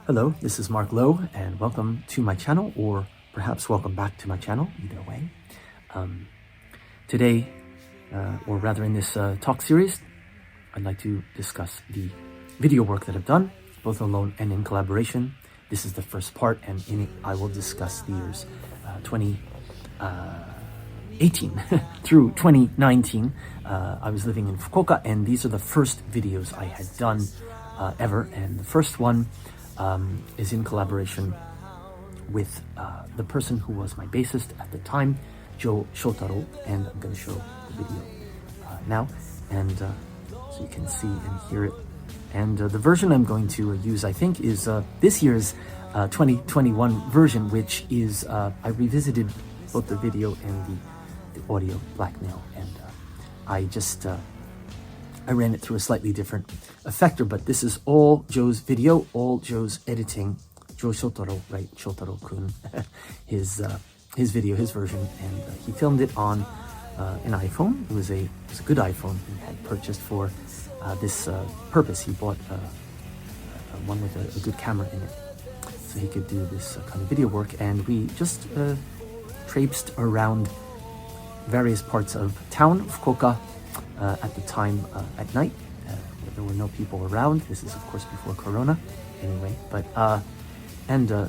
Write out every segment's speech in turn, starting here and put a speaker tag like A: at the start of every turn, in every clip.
A: Hello, this is Marc Lowe, and welcome to my channel, or perhaps welcome back to my channel, either way. Today, or rather in this talk series, I'd like to discuss the video work that I've done, both alone and in collaboration. This is the first part, and in it I will discuss the years 2018 through 2019. I was living in Fukuoka, and these are the first videos I had done ever, and the first one is in collaboration with the person who was my bassist at the time, Shotaro, and I'm going to show the video now, and so you can see and hear it. And the version I'm going to use, I think, is this year's 2021 version, which is, I revisited both the video and the audio blackmail, and I ran it through a slightly different effector, but this is all Joe's video, all Joe's editing, Joe Shotaro, right, Shotaro-kun, his video, his version, and he filmed it on an iPhone. It was a good iPhone he had purchased for this purpose. He bought one with a good camera in it, so he could do this kind of video work, and we just traipsed around various parts of town, Fukuoka, at the time at night. There were no people around. This is of course before Corona anyway, but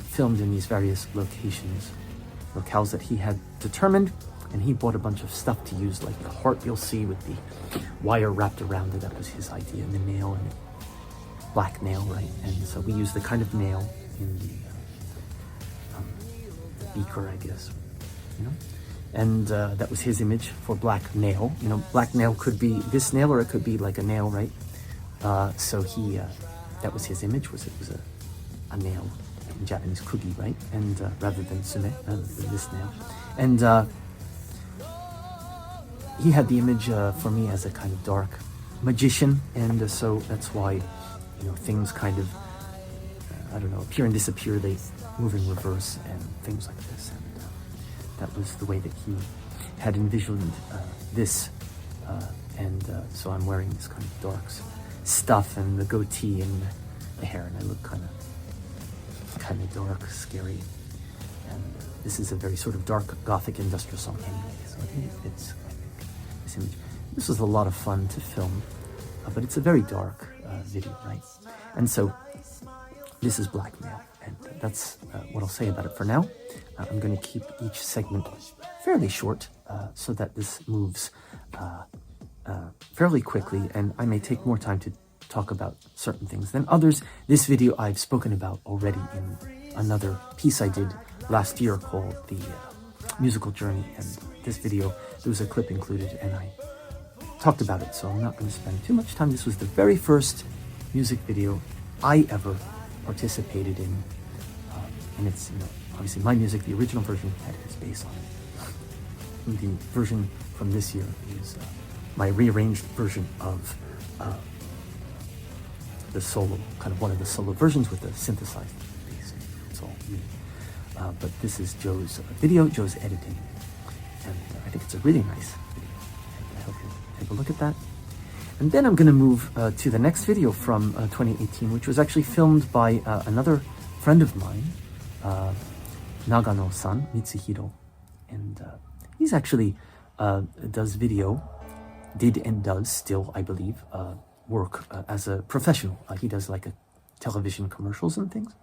A: filmed in these various locales that he had determined, and he bought a bunch of stuff to use, like the heart you'll see with the wire wrapped around it. That was his idea, and the nail, and black nail, right? And so we used the kind of nail in the beaker, I guess, you know. And that was his image for black nail. You know, black nail could be this nail, or it could be like a nail, right? So he, that was his image, was a nail, in Japanese, kugi, right? And rather than sume, this nail. And he had the image for me as a kind of dark magician, and so that's why, you know, things kind of, I don't know, appear and disappear, they move in reverse and things like this. And that was the way that he had envisioned this, and so I'm wearing this kind of dark stuff and the goatee and the hair, and I look kind of dark, scary, and this is a very sort of dark gothic industrial song anyway, so I think it fits, this image. This was a lot of fun to film, but it's a very dark video, right? And so this is blackmail, and that's what I'll say about it for now. I'm going to keep each segment fairly short so that this moves fairly quickly, and I may take more time to talk about certain things than others. This video I've spoken about already in another piece I did last year called The Musical Journey, and this video, there was a clip included, and I talked about it, so I'm not going to spend too much time. This was the very first music video I ever participated in, and it's, you know, obviously my music. The original version had his bass on it. The version from this year is my rearranged version of the solo, kind of one of the solo versions with the synthesized bass. It's all me. But this is Joe's video, Joe's editing, and I think it's a really nice video. And I hope you take a look at that. And then I'm going to move to the next video from 2018, which was actually filmed by another friend of mine, Nagano-san, Mitsuhiro, and he's actually did and does still, I believe, work as a professional. He does like television commercials and things.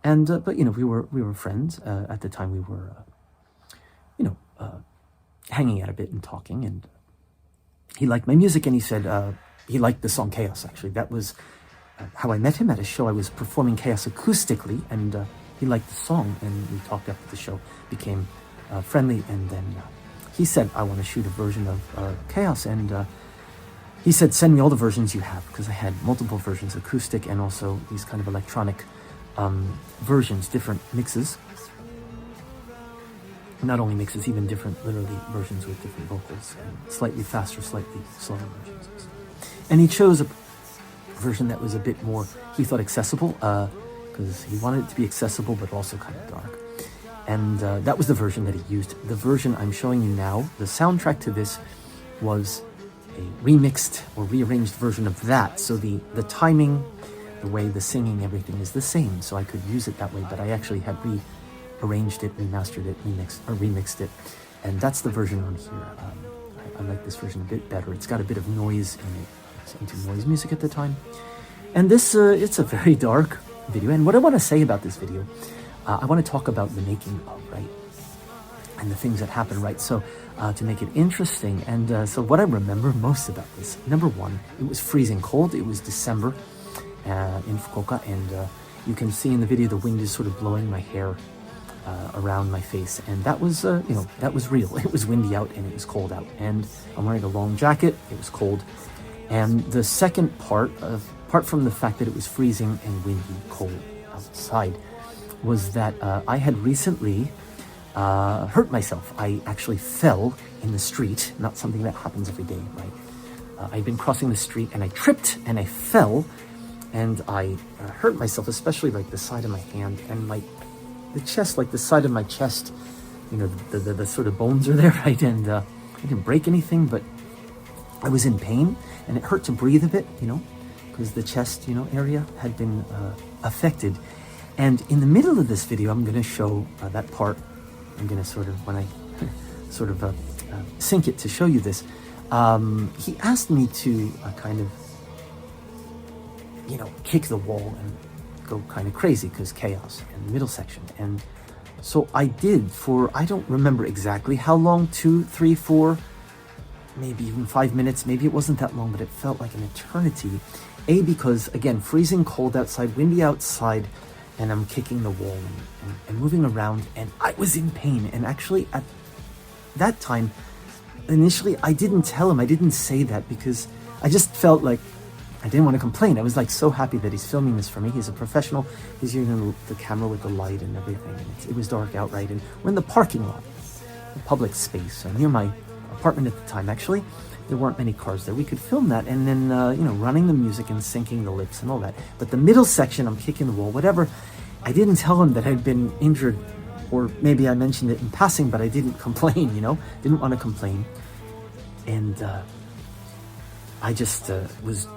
A: And but you know, we were friends at the time. We were hanging out a bit and talking, and he liked my music, and he said he liked the song Chaos. Actually, that was how I met him at a show. I was performing Chaos acoustically, and he liked the song, and we talked after the show, became friendly, and then he said, I want to shoot a version of Chaos, and he said, send me all the versions you have, because I had multiple versions, acoustic and also these kind of electronic versions, different mixes. Not only mixes, even different, literally, versions with different vocals, and slightly faster, slightly slower versions. And he chose a version that was a bit more, he thought, accessible, because he wanted it to be accessible, but also kind of dark. And that was the version that he used. The version I'm showing you now, the soundtrack to this, was a remixed or rearranged version of that. So the timing the way the singing, everything is the same, so I could use it that way, but I actually had rearranged it, remastered it, remixed it, and that's the version on here. I like this version a bit better. It's got a bit of noise in it. I was into noise music at the time. And this, it's a very dark video, and what I want to say about this video, I want to talk about the making of, right? And the things that happen, right? So to make it interesting, and so what I remember most about this, number one, it was freezing cold. It was December in Fukuoka, and you can see in the video the wind is sort of blowing my hair around my face, and that was you know, that was real. It was windy out and it was cold out, and I'm wearing a long jacket. It was cold. And the second part, apart from the fact that it was freezing and windy, cold outside, was that I had recently hurt myself. I actually fell in the street, not something that happens every day, right? I'd been crossing the street and I tripped and I fell, and I hurt myself, especially like the side of my hand and the chest, like the side of my chest, you know, the sort of bones are there, right? And I didn't break anything, but I was in pain and it hurt to breathe a bit, you know, because the chest, you know, area had been affected. And in the middle of this video, I'm going to show that part. I'm going to sort of, when I sort of sync it to show you this, he asked me to kind of, you know, kick the wall and go kind of crazy because chaos in the middle section. And so I did for, I don't remember exactly how long, 2, 3, 4, maybe even 5 minutes. Maybe it wasn't that long, but it felt like an eternity. Because again, freezing cold outside, windy outside, and I'm kicking the wall and moving around, and I was in pain. And actually at that time, initially I didn't tell him, I didn't say that, because I just felt like I didn't want to complain. I was like so happy that he's filming this for me. He's a professional. He's using the camera with the light and everything. And it was dark out, right? And we're in the parking lot, the public space, near my apartment at the time. Actually, there weren't many cars there. We could film that, and then you know, running the music and syncing the lips and all that. But the middle section, I'm kicking the wall, whatever. I didn't tell him that I'd been injured, or maybe I mentioned it in passing, but I didn't complain, you know, didn't want to complain. And I just was,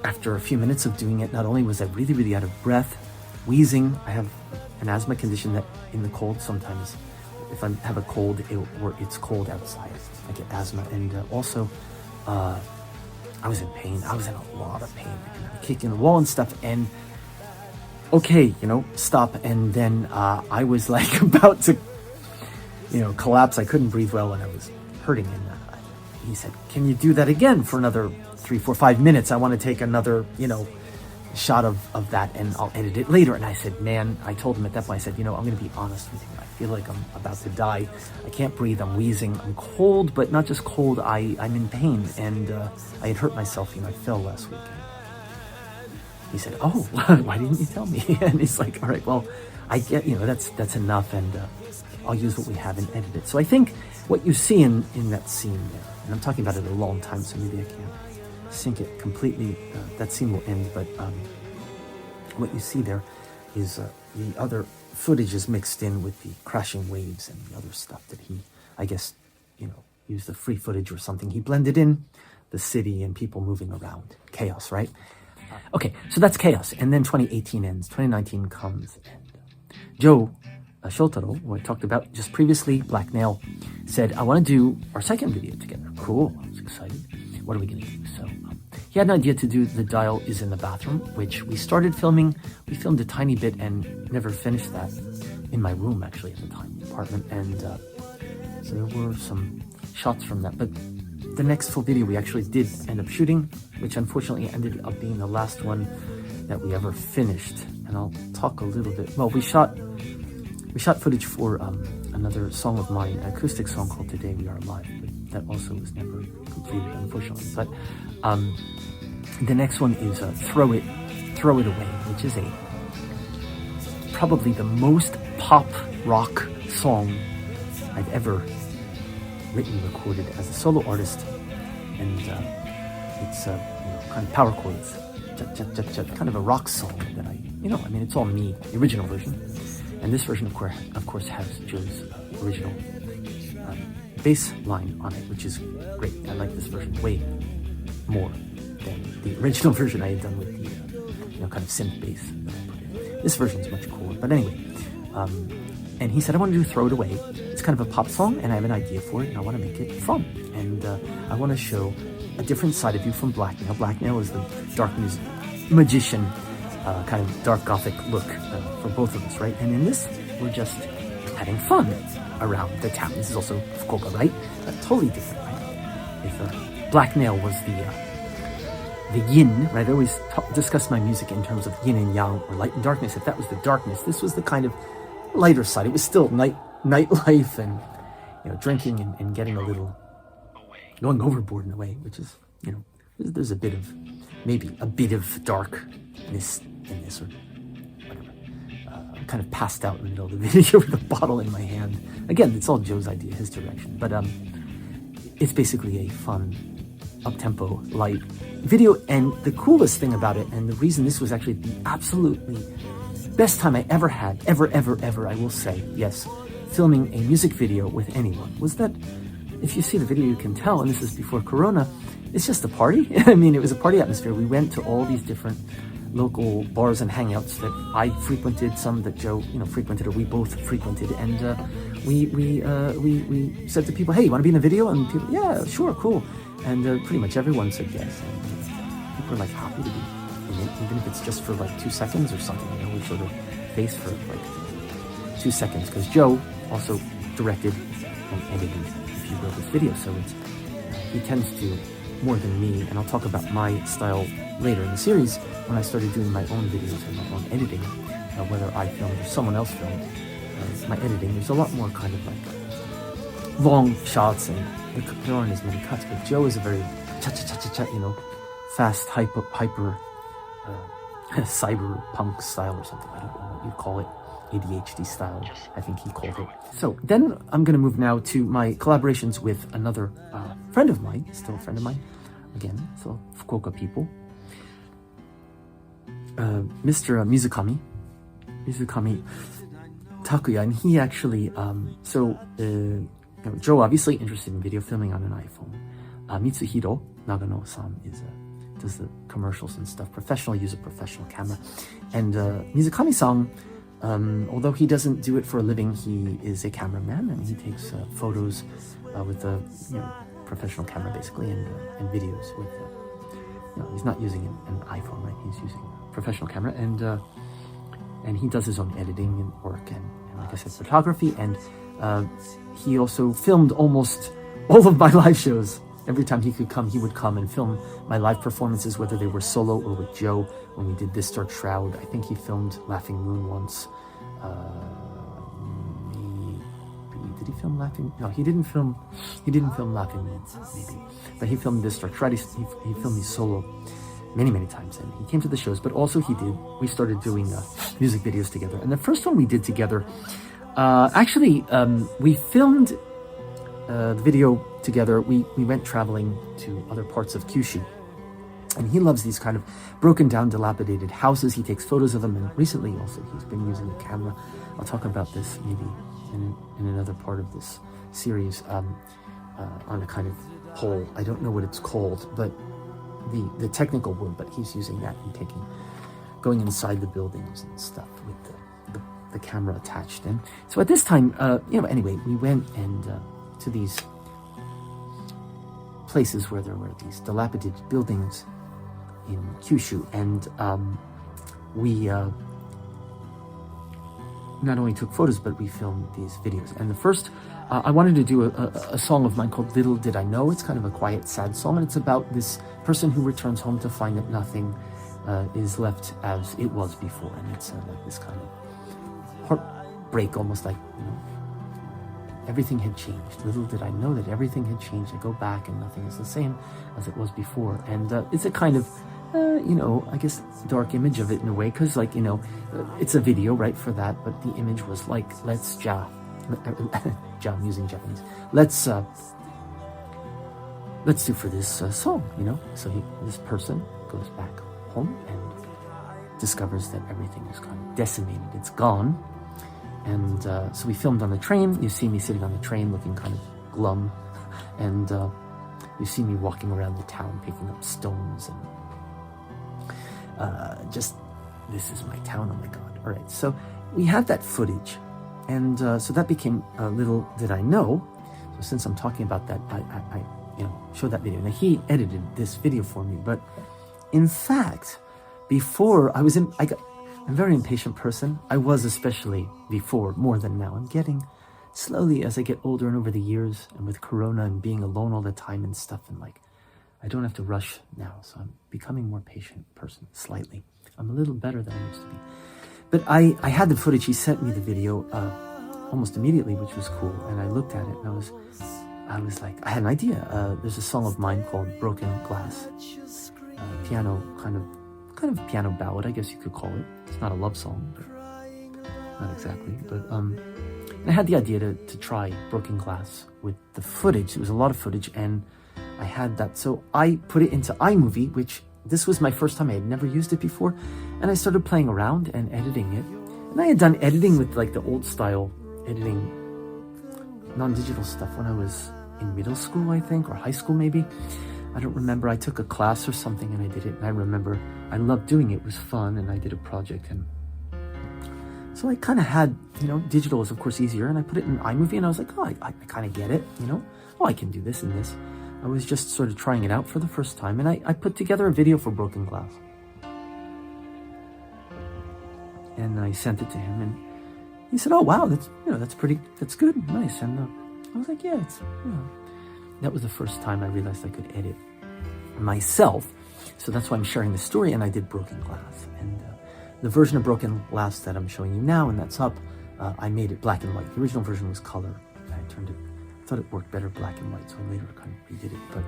A: after a few minutes of doing it, not only was I really, really out of breath, wheezing. I have an asthma condition that in the cold sometimes, if I have a cold or it's cold outside, I get asthma. And also, I was in pain. I was in a lot of pain, and I'm kicking the wall and stuff. And okay, you know, stop. And then I was like about to, you know, collapse. I couldn't breathe well, and I was hurting. And he said, "Can you do that again for another 3, 4, 5 minutes? I want to take another, you know, shot of that, and I'll edit it later." And I said, man, I told him at that point, I said, you know, I'm going to be honest with you. I feel like I'm about to die. I can't breathe. I'm wheezing. I'm cold, but not just cold. I'm in pain. And I had hurt myself. You know, I fell last week. He said, "Oh, why didn't you tell me?" And he's like, "All right, well, I get, you know, that's enough, and I'll use what we have and edit it." So I think what you see in that scene there, and I'm talking about it a long time, so maybe I can't sync it completely. That scene will end, but what you see there is the other footage is mixed in with the crashing waves and the other stuff that he, I guess, you know, used the free footage or something. He blended in the city and people moving around. Chaos, right? Okay, so that's chaos. And then 2018 ends, 2019 comes, and Joe Shotaro, who I talked about just previously, Black Nail, said, "I want to do our second video together." Cool, I was excited. What are we going to do? So he had an idea to do The Dial Is in the Bathroom, which we started filming. We filmed a tiny bit and never finished that in my room, actually, at the time, apartment. And so there were some shots from that. But the next full video we actually did end up shooting, which unfortunately ended up being the last one that we ever finished. And I'll talk a little bit. Well, we shot footage for another song of mine, an acoustic song called Today We Are Alive, but that also was never completed, unfortunately. But the next one is Throw It Away, which is probably the most pop rock song I've ever written, recorded as a solo artist. And it's you know, kind of power chords, kind of a rock song that I mean, it's all me, the original version. And this version, of course, has Joe's original bass line on it, which is great. I like this version way more than the original version I had done with kind of synth bass that I put in. This version is much cooler, but anyway. And he said, I want to do Throw It Away. It's kind of a pop song, and I have an idea for it, and I want to make it fun. And I want to show a different side of you from Blackmail. Blackmail is the dark music magician, kind of dark gothic look for both of us, right? And in this, we're just having fun around the town. This is also Fukuoka, right? Totally different, right? If Blackmail was the yin, right? I always discuss my music in terms of yin and yang, or light and darkness. If that was the darkness, this was the kind of lighter side. It was still nightlife and drinking and getting a little going overboard in a way, which is there's a bit of maybe a bit of darkness in this, or whatever. I'm kind of passed out in the middle of the video with a bottle in my hand. Again, it's all Joe's idea, his direction, but it's basically a fun, up-tempo, light video. And the coolest thing about it, and the reason this was actually the absolutely best time I ever had, ever, I will say, yes, filming a music video with anyone, was that if you see the video, you can tell, and this is before Corona, it's just a party. I mean, it was a party atmosphere. We went to all these different local bars and hangouts that I frequented, some that Joe, frequented, or we both frequented, and we said to people, hey, you want to be in a video? And people, yeah, sure, cool. And pretty much everyone said yes. And people are like happy to be in it, even if it's just for like 2 seconds or something. We showed a face for like 2 seconds, because Joe also directed and edited, if you will, this video. So he tends to more than me, and I'll talk about my style later in the series when I started doing my own videos and my own editing, whether I filmed or someone else filmed. My editing, there's a lot more kind of like long shots, and there aren't as many cuts, but Joe is a very cha-cha-cha-cha-cha, fast, hyper cyberpunk style or something. I don't know what you'd call it. ADHD style, I think he called it. So then I'm going to move now to my collaborations with another friend of mine, still a friend of mine, again, so Fukuoka people, Mr. Mizukami Takuya, and he actually, Joe obviously interested in video filming on an iPhone. Mitsuhiro Nagano-san does the commercials and stuff, use a professional camera, and Mizukami-san, although he doesn't do it for a living, he is a cameraman, and he takes photos with a professional camera basically, and videos with he's not using an iPhone, right? He's using a professional camera, and he does his own editing and work, and like I said, photography, and he also filmed almost all of my live shows. Every time he could come, he would come and film my live performances, whether they were solo or with Joe. When we did This Dark Shroud, I think he filmed Laughing Moon once. Did he film Laughing? No, he didn't film Laughing Moon, maybe. But he filmed This Dark Shroud. He filmed me solo many times, and he came to the shows. But also we started doing music videos together. And the first one we did together, we filmed the video together. We went traveling to other parts of Kyushu, and he loves these kind of broken down, dilapidated houses. He takes photos of them, and recently also he's been using a camera. I'll talk about this maybe in another part of this series, on a kind of pole. I don't know what it's called, but the technical word, but he's using that and going inside the buildings and stuff with the camera attached. And so at this time, anyway, we went and to these places where there were these dilapidated buildings in Kyushu, and we not only took photos, but we filmed these videos. And the first, I wanted to do a song of mine called Little Did I Know. It's kind of a quiet, sad song, and it's about this person who returns home to find that nothing is left as it was before, and it's like this kind of heartbreak, almost like, everything had changed. Little did I know that everything had changed. I go back and nothing is the same as it was before. And it's a kind of, I guess, dark image of it in a way, because, like, it's a video, right, for that, but the image was like, I'm using Japanese. Let's do for this song, So this person goes back home and discovers that everything is kind of decimated. It's gone. And so we filmed on the train. You see me sitting on the train looking kind of glum. And you see me walking around the town picking up stones and just this is my town, oh my God. All right, so we had that footage. And so that became, little did I know. So since I'm talking about that, I showed that video. Now he edited this video for me, but in fact, before I'm a very impatient person. I was especially before, more than now. I'm getting slowly as I get older and over the years, and with Corona and being alone all the time and stuff, and like, I don't have to rush now. So I'm becoming more patient person, slightly. I'm a little better than I used to be. But I had the footage. He sent me the video almost immediately, which was cool. And I looked at it and I was like, I had an idea. There's a song of mine called Broken Glass. Piano, kind of piano ballad, I guess you could call it. It's not a love song, but not exactly. But I had the idea to try Broken Glass with the footage. It was a lot of footage, and I had that. So I put it into iMovie, which this was my first time. I had never used it before. And I started playing around and editing it. And I had done editing with like the old style editing, non-digital stuff when I was in middle school, I think, or high school maybe. I don't remember. I took a class or something and I did it. And I remember I loved doing it. It was fun, and I did a project. And so I kind of had, digital is of course easier. And I put it in iMovie and I was like, oh, I kind of get it, Oh, I can do this and this. I was just sort of trying it out for the first time. And I put together a video for Broken Glass. And I sent it to him, and he said, "Oh wow, that's good, nice." And I was like, "Yeah, That was the first time I realized I could edit myself. So that's why I'm sharing the story. And I did Broken Glass, and the version of Broken Glass that I'm showing you now, and that's up. I made it black and white. The original version was color. I thought it worked better black and white, so I later kind of redid it. But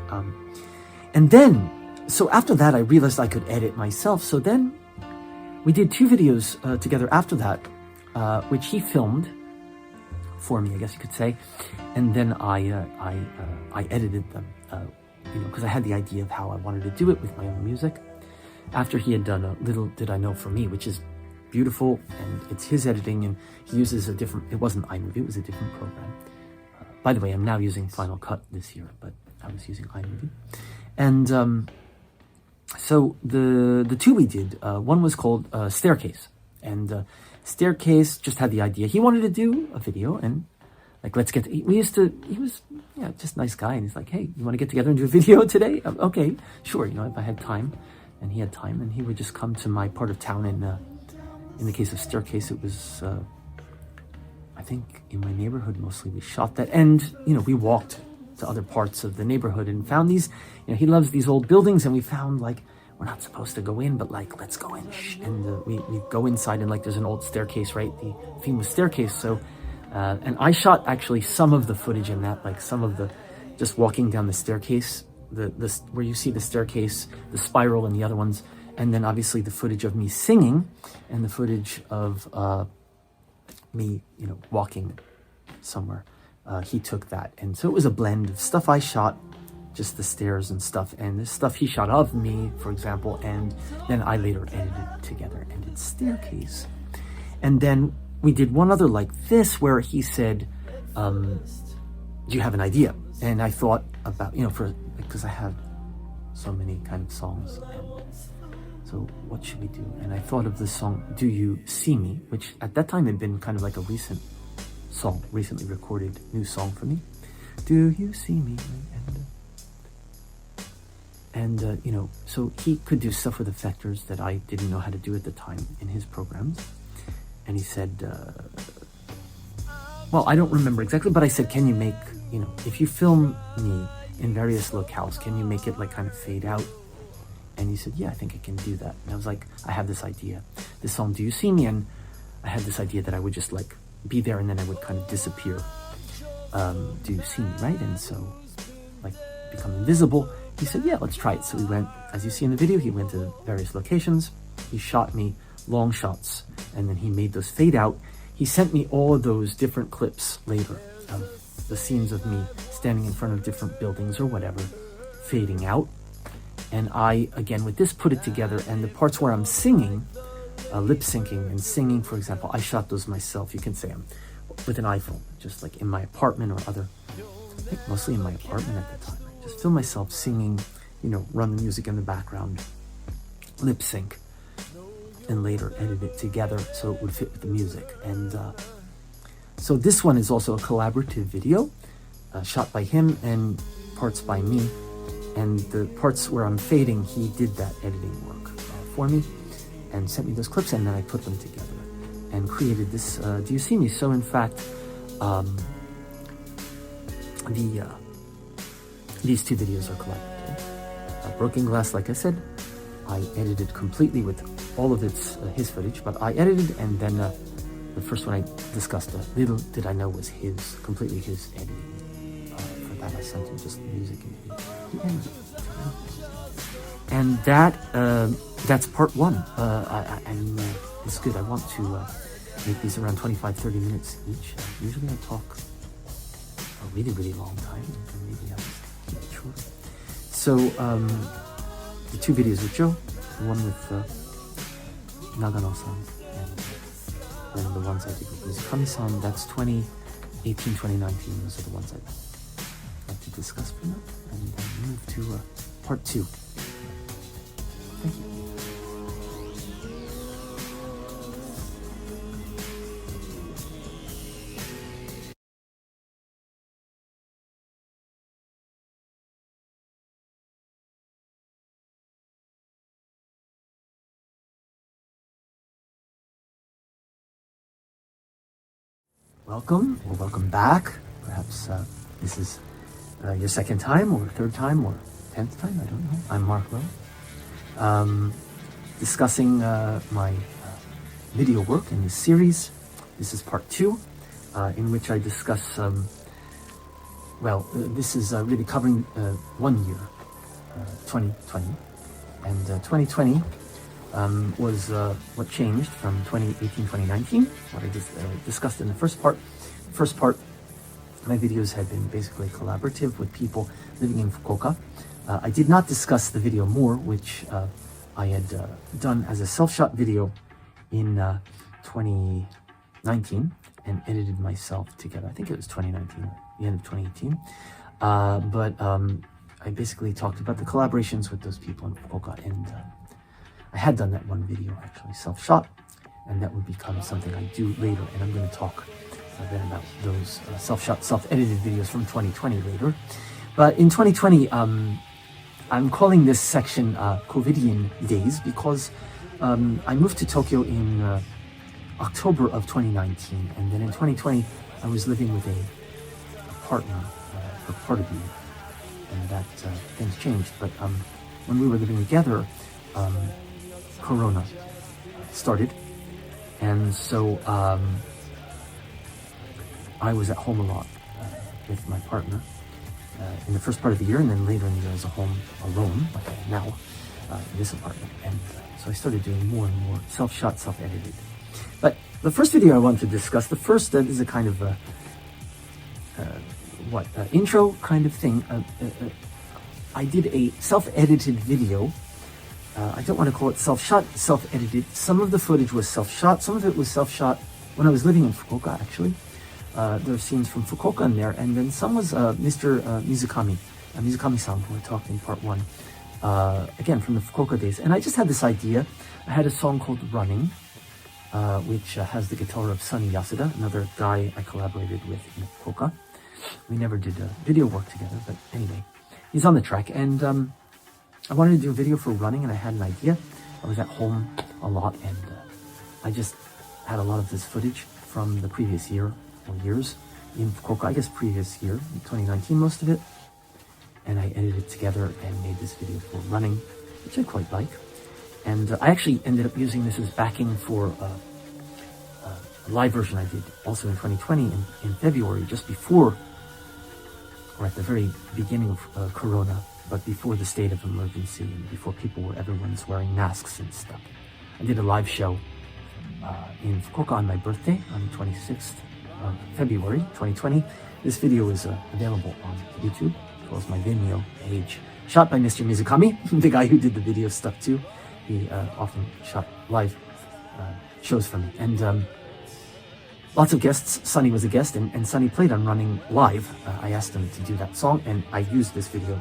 A: and then, so after that, I realized I could edit myself. So then. We did 2 videos together after that, which he filmed for me, I guess you could say, and then I edited them, because I had the idea of how I wanted to do it with my own music. After he had done a Little Did I Know for Me, which is beautiful, and it's his editing, and he uses a different. It wasn't iMovie; it was a different program. By the way, I'm now using Final Cut this year, but I was using iMovie, and. So the 2 we did, one was called Staircase, and Staircase just had the idea. He wanted to do a video, and like, he was just a nice guy, and he's like, hey, you want to get together and do a video today? Okay, sure, if I had time, and he had time, and he would just come to my part of town, and in the case of Staircase, it was, I think in my neighborhood mostly we shot that, and we walked to other parts of the neighborhood and found these, he loves these old buildings, and we found like, we're not supposed to go in, but like, let's go in, and we go inside, and like, there's an old staircase, right? The theme was staircase. So, and I shot actually some of the footage in that, like some of the, just walking down the staircase, the where you see the staircase, the spiral, and the other ones, and then obviously the footage of me singing, and the footage of me, walking somewhere. He took that, and so it was a blend of stuff I shot, just the stairs and stuff, and the stuff he shot of me, for example, and then I later edited together and did Staircase. And then we did one other like this, where he said, do you have an idea? And I thought about, because I have so many kind of songs, and so what should we do? And I thought of the song Do You See Me, which at that time had been kind of like a recent song, recently recorded new song for me. Do you see me? And so he could do stuff with effectors that I didn't know how to do at the time in his programs. And he said, well, I don't remember exactly, but I said, can you make, if you film me in various locales, can you make it like kind of fade out? And he said, yeah, I think I can do that. And I was like, I have this idea, this song, Do You See Me? And I had this idea that I would just like be there, and then I would kind of disappear. Do you see me, right? And so like become invisible. He said, yeah, let's try it. So we went, as you see in the video, he went to various locations. He shot me long shots, and then he made those fade out. He sent me all of those different clips later of the scenes of me standing in front of different buildings or whatever, fading out. And I, again, with this, put it together, and the parts where I'm singing, lip syncing and singing, for example, I shot those myself. You can say I'm with an iPhone, just like in my apartment or other, I think mostly in my apartment at the time. I just film myself singing, run the music in the background, lip sync. and later edit it together so it would fit with the music. And so this one is also a collaborative video shot by him and parts by me. And the parts where I'm fading, he did that editing work for me and sent me those clips, and then I put them together and created this Do You See Me? So in fact, these two videos are collaborative. Broken Glass, like I said, I edited completely with all of his footage, but I edited, and then the first one I discussed, little did I know, was completely his editing. For that I sent him just the music and he edited it. And that's part one. And it's good. I want to make these around 25-30 minutes each. Usually I talk a really, really long time, and maybe I'll just keep it shorter. So the two videos with Joe, one with Nagano-san, and then the ones I did with Mizukami-san, that's 2018, 2019. Those are the ones I'd like to discuss for now, and then move to part two. Thank you. Welcome, or welcome back. Perhaps this is your second time, or third time, or 10th time, I don't know. I'm Marc Lowe, discussing my video work in this series. This is part two, in which I discuss, this is really covering 1 year, 2020. And 2020 was what changed from 2018, 2019, what I just discussed in the first part. The first part, my videos had been basically collaborative with people living in Fukuoka. I did not discuss the video more, which I had done as a self-shot video in 2019 and edited myself together. I think it was 2019, the end of 2018. But I basically talked about the collaborations with those people in Fukuoka, and I had done that one video, actually, self-shot, and that would become something I do later, and I'm going to talk then about those self-shot, self-edited videos from 2020 later. But in 2020, I'm calling this section Covidian Dayz because I moved to Tokyo in October of 2019, and then in 2020, I was living with a partner for part of the year, and that things changed. But when we were living together, Corona started, and so I was at home a lot with my partner in the first part of the year, and then later in the year I was at home alone, like I am now in this apartment. And so I started doing more and more self-shot, self-edited. But the first video I wanted to discuss, the first is a kind of intro kind of thing. I did a self-edited video. I don't want to call it self-shot, self-edited. Some of the footage was self-shot, some of it was self-shot when I was living in Fukuoka, actually. There are scenes from Fukuoka in there, and then some was Mr. Mizukami, Mizukami-san, who I talked in part one, again from the Fukuoka days. And I just had this idea. I had a song called Running, which has the guitar of Sonny Yasuda, another guy I collaborated with in Fukuoka. We never did video work together, but anyway, he's on the track. And I wanted to do a video for Running, and I had an idea. I was at home a lot, and I just had a lot of this footage from the previous year, or years, in Fukuoka, I guess previous year, in 2019, most of it. And I edited it together and made this video for Running, which I quite like. And I actually ended up using this as backing for a live version I did also in 2020 in February, just before, or at the very beginning of Corona, but before the state of emergency and before everyone's wearing masks and stuff. I did a live show in Fukuoka on my birthday on the 26th of February 2020. This video is available on YouTube, as well as my Vimeo page. Shot by Mr. Mizukami, the guy who did the video stuff too. He often shot live shows for me. And lots of guests. Sonny was a guest, and Sonny played on Running live. I asked him to do that song, and I used this video.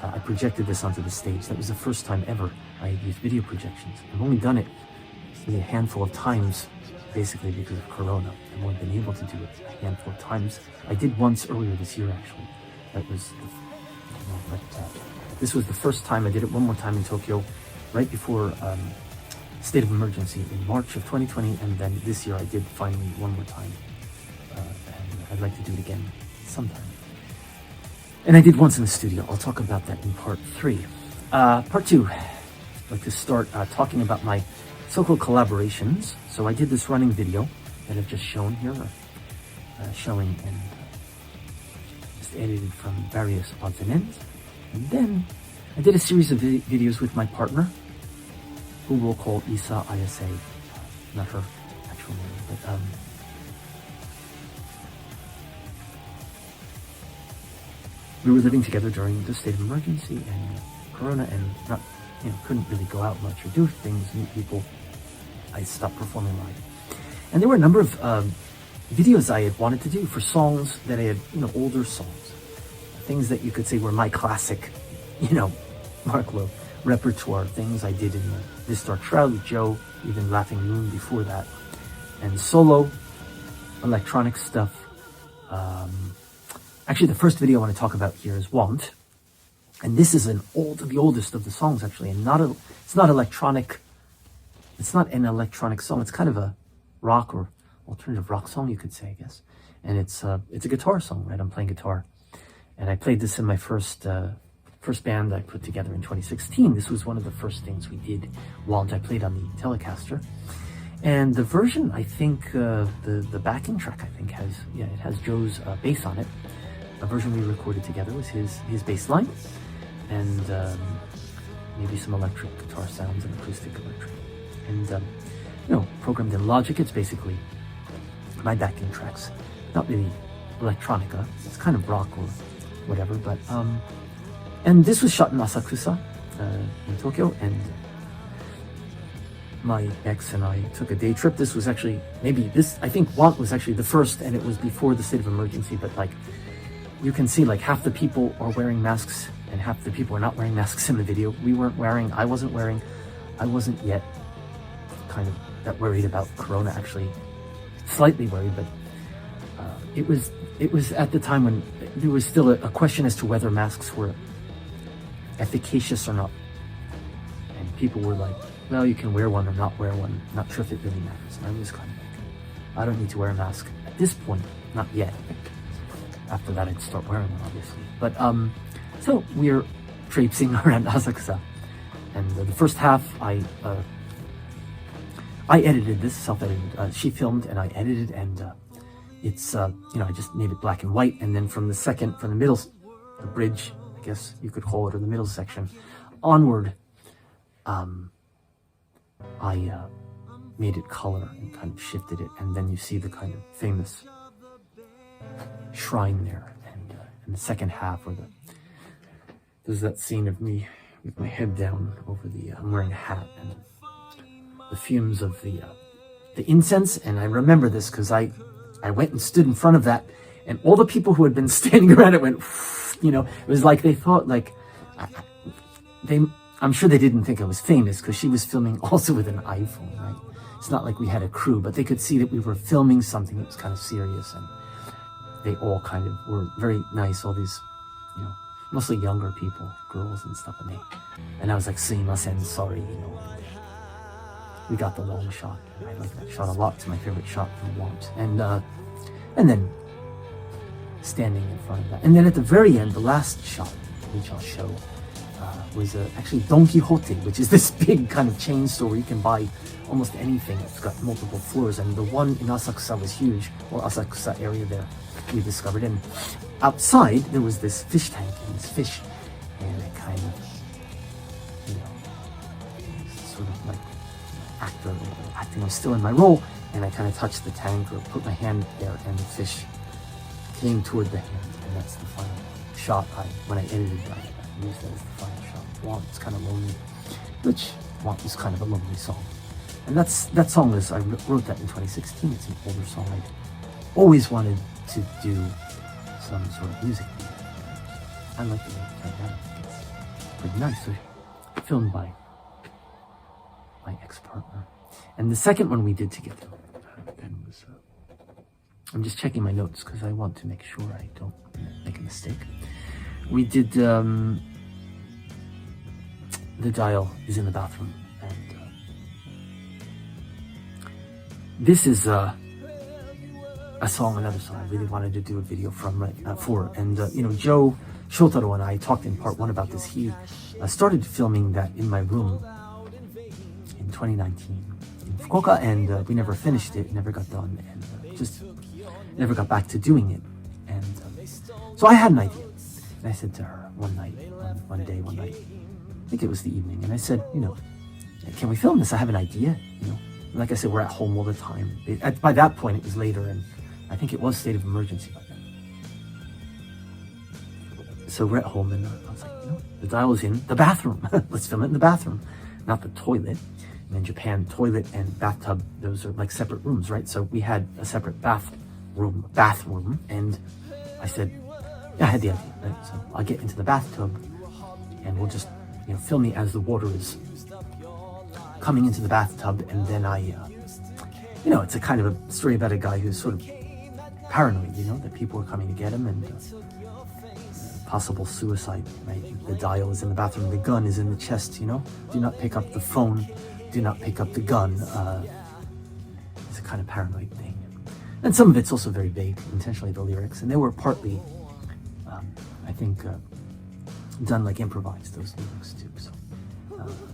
A: I projected this onto the stage. That was the first time ever I had used video projections. I've only done it a handful of times, basically because of Corona. I've only been able to do it a handful of times. I did once earlier this year, actually. That was, this was the first time. I did it one more time in Tokyo, right before state of emergency in March of 2020, and then this year I did finally one more time. And I'd like to do it again sometime. And I did once in the studio. I'll talk about that in part 3. Part 2, I'd like to start talking about my so-called collaborations. So I did this running video that I've just shown here, showing and just edited from various odds and ends. And then I did a series of videos with my partner, who we'll call Isa Ayase, not her actual name, but we were living together during the state of emergency and Corona, and not, couldn't really go out much or do things, meet people. I stopped performing live. And there were a number of videos I had wanted to do for songs that I had, older songs. Things that you could say were my classic, Marc Lowe repertoire. Things I did in This Dark Shroud with Joe, even Laughing Moon before that. And solo, electronic stuff. Actually, the first video I want to talk about here is Want. And this is the oldest of the songs, actually. And it's not electronic. It's not an electronic song. It's kind of a rock or alternative rock song, you could say, I guess. And it's a guitar song, right? I'm playing guitar. And I played this in my first band I put together in 2016. This was one of the first things we did. Want, I played on the Telecaster. And the version, I think, the backing track, I think, it has Joe's bass on it. A version we recorded together was his bass line. And maybe some electric guitar sounds and acoustic electric. And, programmed in Logic. It's basically my backing tracks. Not really electronica. It's kind of rock or whatever, but, and this was shot in Asakusa, in Tokyo, and my ex and I took a day trip. This was actually, I think Want was actually the first, and it was before the state of emergency, but you can see half the people are wearing masks and half the people are not wearing masks in the video. I wasn't yet kind of that worried about Corona, actually slightly worried, but it was at the time when there was still a question as to whether masks were efficacious or not. And people were like, well, you can wear one or not wear one. Not sure if it really matters. And I was kind of like, I don't need to wear a mask at this point, not yet. After that, I'd start wearing one, obviously. But, so we're traipsing around Asakusa. And the first half, I edited this, self-edited. She filmed and I edited, and it's, I just made it black and white. And then from the middle, the bridge, I guess you could call it, or the middle section, onward, I made it color and kind of shifted it. And then you see the kind of famous shrine there. And in the second half, there's that scene of me with my head down over I'm wearing a hat, and the fumes of the incense. And I remember this because I went and stood in front of that, and all the people who had been standing around it went, it was like they thought, I'm sure they didn't think I was famous, because she was filming also with an iPhone, right? It's not like we had a crew, but they could see that we were filming something that was kind of serious, and they all kind of were very nice, all these, mostly younger people, girls and stuff, and I was like, "Sumimasen, sorry, we got the long shot." I like that shot a lot. It's my favorite shot from Want. And then standing in front of that. And then at the very end, the last shot, which I'll show, was actually Don Quixote, which is this big kind of chain store where you can buy almost anything. It's got multiple floors, and the one in Asakusa was huge, or Asakusa area there we discovered. And outside, there was this fish tank, and this fish, and I kind of, sort of like acting I was still in my role, and I kind of touched the tank or put my hand there, and the fish came toward the hand, and that's the final shot. When I edited it, I used that as the final shot. Want is kind of lonely, which Want was kind of a lonely song. And that song was, I wrote that in 2016. It's an older song. I always wanted to do some sort of music video. I like the way it turned out. It's pretty nice. So, filmed by my ex-partner. And the second one we did together then was, I'm just checking my notes because I want to make sure I don't make a mistake. We did The Dial is in the Bathroom, and this is another song I really wanted to do a video for. And Joe Shotaro and I talked in part 1 about this. He started filming that in my room in 2019 in Fukuoka, and we never finished it, never got done, and just never got back to doing it. And so I had an idea, and I said to her one night, I think it was the evening, and I said, can we film this? I have an idea, Like I said, we're at home all the time. By that point, it was later, and I think it was state of emergency by then. So we're at home, and I was like, The Dial is in the bathroom. Let's film it in the bathroom, not the toilet. And in Japan, toilet and bathtub, those are like separate rooms, right? So we had a separate bathroom, and I said, I had the idea, right? So I'll get into the bathtub, and we'll just, film me as the water is coming into the bathtub, and then it's a kind of a story about a guy who's sort of paranoid, that people are coming to get him, and possible suicide, right? The dial is in the bathroom, the gun is in the chest, Do not pick up the phone, do not pick up the gun. It's a kind of paranoid thing. And some of it's also very vague, intentionally, the lyrics, and they were partly, I think, done like improvised, those lyrics too. So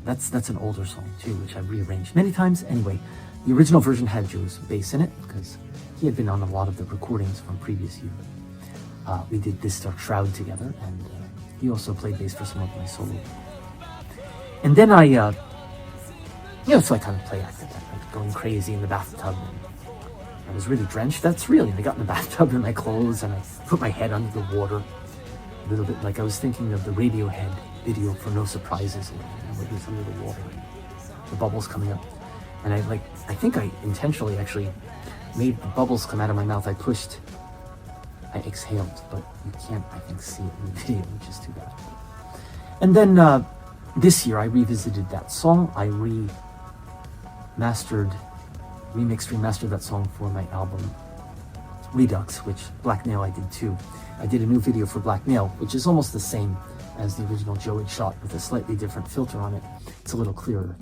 A: that's an older song too, which I've rearranged many times. Anyway, the original version had Joe's bass in it because he had been on a lot of the recordings from previous years. We did This Dark Shroud together, and he also played bass for some of my solo. And then I so I kind of play acted that, like going crazy in the bathtub. And I was really drenched. That's real. I got in the bathtub in my clothes, and I put my head under the water. A little bit like I was thinking of the Radiohead video for No Surprises, where he was under the water, the bubbles coming up. And I think I intentionally actually made the bubbles come out of my mouth. I exhaled, but you can't, I think, see it in the video, which is too bad. And then this year I revisited that song. I remastered that song for my album Redux, which Black Nail I did too. I did a new video for Black Nail, which is almost the same as the original Joe had shot, with a slightly different filter on it. It's a little clearer.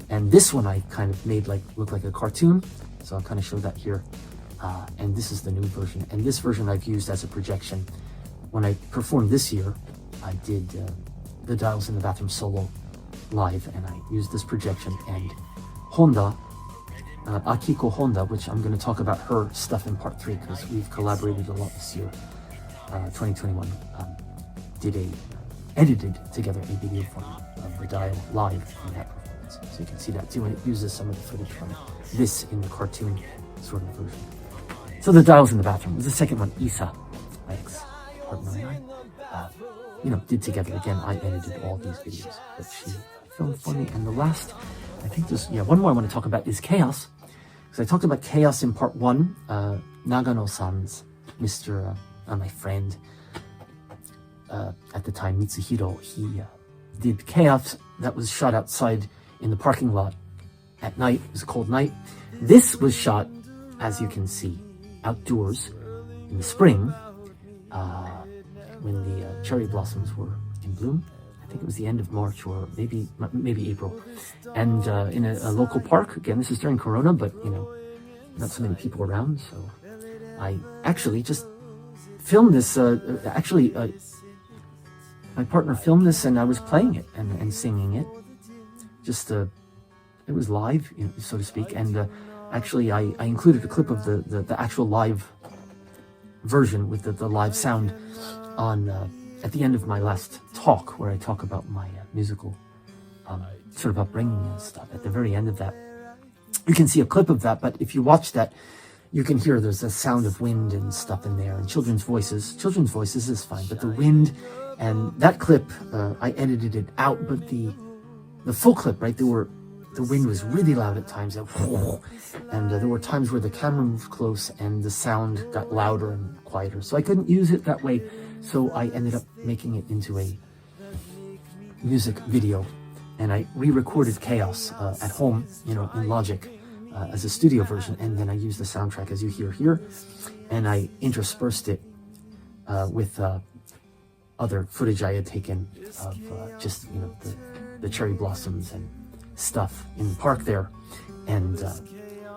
A: And this one I kind of made look like a cartoon, so I'll kind of show that here. And this is the new version. And this version I've used as a projection. When I performed this year, I did The Dial's in the Bathroom solo live, and I used this projection. And Honda, Akiko Honda, which I'm going to talk about her stuff in part 3 because we've collaborated a lot this year, 2021, edited together a video for me of The Dial live in that performance. So you can see that too, and it uses some of the footage from this in the cartoon sort of version. So The Dial's in the Bathroom was the second one. Isa, my ex-partner and I, did together. Again, I edited all these videos that she filmed for me. And the last, I think there's, one more I want to talk about is Chaos. Because I talked about Chaos in part 1. Nagano-san's, my friend, at the time, Mitsuhiro, he did Chaos that was shot outside in the parking lot at night. It was a cold night. This was shot, as you can see, outdoors in the spring, when the cherry blossoms were in bloom. I think it was the end of March or maybe April. And in a local park. Again, this is during Corona, but not so many people around. So I actually just filmed this. My partner filmed this, and I was playing it and singing it. Just it was live, so to speak. And actually, I included a clip of the actual live version with the live sound on at the end of my last talk, where I talk about my musical sort of upbringing and stuff. At the very end of that, you can see a clip of that. But if you watch that, you can hear there's a sound of wind and stuff in there, and children's voices. Children's voices is fine, but the wind and that clip, I edited it out. But the full clip, right? The wind was really loud at times, and there were times where the camera moved close and the sound got louder and quieter. So I couldn't use it that way. So I ended up making it into a music video and I re-recorded Chaos at home, you know, in Logic as a studio version, and then I used the soundtrack as you hear here, and I interspersed it with other footage I had taken of just, you know, the cherry blossoms and stuff in the park there, and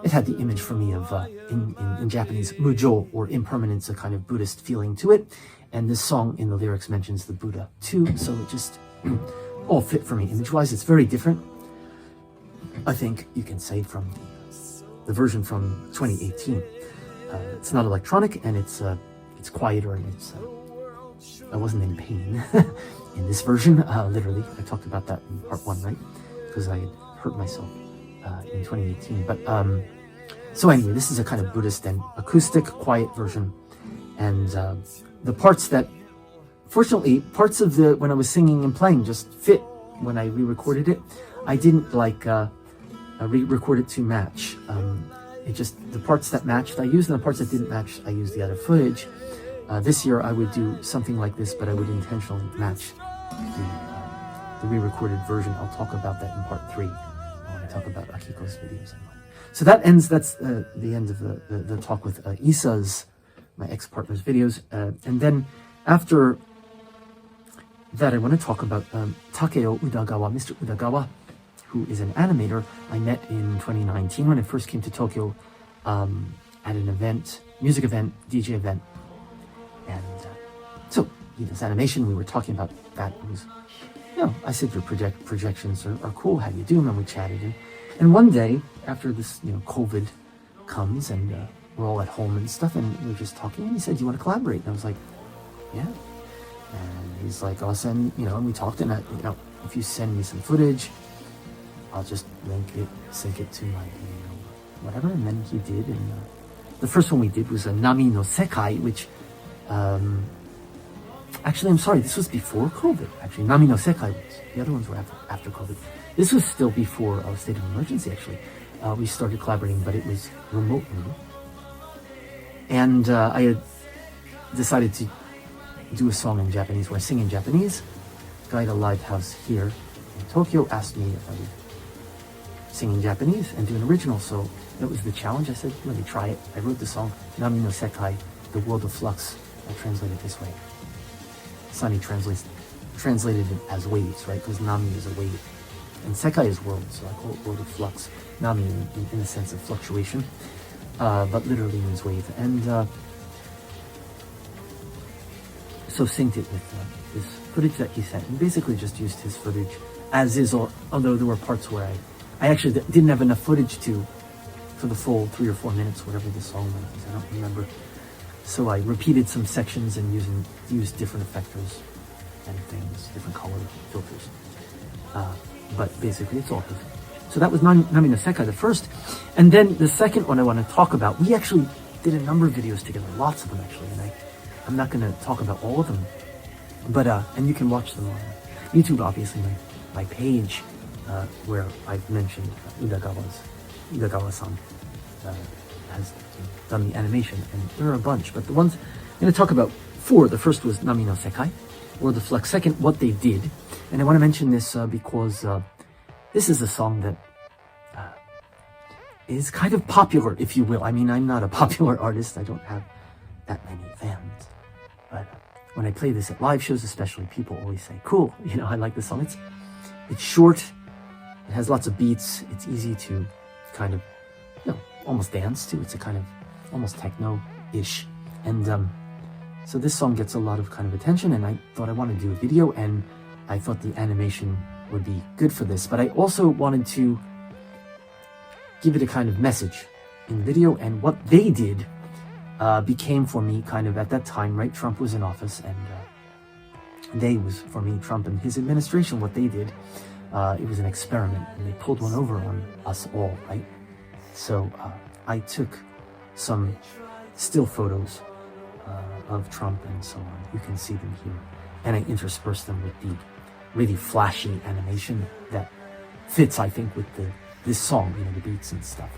A: it had the image for me of, in Japanese, mujo, or impermanence, a kind of Buddhist feeling to it, and this song in the lyrics mentions the Buddha too, so it just all fit for me image-wise. It's very different, I think you can say, from the version from 2018. It's not electronic, and it's quieter, and I wasn't in pain in this version, literally. I talked about that in part 1, right? Because I had hurt myself in 2018. But so anyway, this is a kind of Buddhist and acoustic, quiet version, and the parts that, fortunately, parts of when I was singing and playing just fit when I re-recorded it. I didn't like re-record it to match. It just, the parts that matched I used, and the parts that didn't match I used the other footage. This year I would do something like this, but I would intentionally match the re-recorded version. I'll talk about that in part 3 when I talk about Akiko's videos. So that's the end of the talk with Isa's, my ex-partner's videos. And then after that, I want to talk about Takeo Udagawa, Mr. Udagawa, who is an animator I met in 2019 when I first came to Tokyo at an event, music event, DJ event. And so he does animation. We were talking about that. It was, you know, I said your projections are cool. How do you do them? And we chatted. And one day after this, you know, COVID comes and we're all at home and stuff, and we were just talking, and he said, "Do you want to collaborate?" And I was like, "Yeah." And he's like, "I'll send," you know, and we talked, and you know, if you send me some footage, I'll just sync it to my, you know, whatever. And then he did, and the first one we did was a Nami no Sekai, which actually, I'm sorry, this was before COVID. Actually, Nami no Sekai was, the other ones were after COVID. This was still before state of emergency, actually. We started collaborating, but it was remotely. And I had decided to do a song in Japanese, where I sing in Japanese. Guide a live house here in Tokyo asked me if I would sing in Japanese and do an original, so that was the challenge. I said, let me try it. I wrote the song, Nami no Sekai, the world of flux. I translate it this way. Sunny translated it as waves, right? Because Nami is a wave. And Sekai is world, so I call it world of flux. Nami in the sense of fluctuation, but literally means wave. And so synced it with this footage that he sent, and basically just used his footage as is, although there were parts where I actually didn't have enough footage for the full 3 or 4 minutes, whatever the song was. I don't remember. So I repeated some sections and used different effectors and things, different color filters. But basically, it's all his. So that was Nami no Sekai, the first. And then the second one I want to talk about, we actually did a number of videos together, lots of them actually, and I'm not going to talk about all of them. But, and you can watch them on YouTube, obviously, my page, where I've mentioned Udagawa-san has done the animation, and there are a bunch, but the ones I'm going to talk about 4, the first was Nami no Sekai, or the Flux. Second, what they did, and I want to mention this because this is a song that is kind of popular, if you will. I mean, I'm not a popular artist, I don't have that many fans, but when I play this at live shows especially, people always say, cool, you know, I like this song. It's short, it has lots of beats, it's easy to kind of, you know, almost dance to. It's a kind of almost techno-ish, and so this song gets a lot of kind of attention, and I thought I wanted to do a video, and I thought the animation would be good for this, but I also wanted to give it a kind of message in the video, and what they did became for me kind of at that time, right? Trump was in office, and they was for me Trump and his administration. What they did, it was an experiment, and they pulled one over on us all, right? So I took some still photos of Trump and so on. You can see them here, and I interspersed them with the really flashy animation that fits, I think, with this song, you know, the beats and stuff,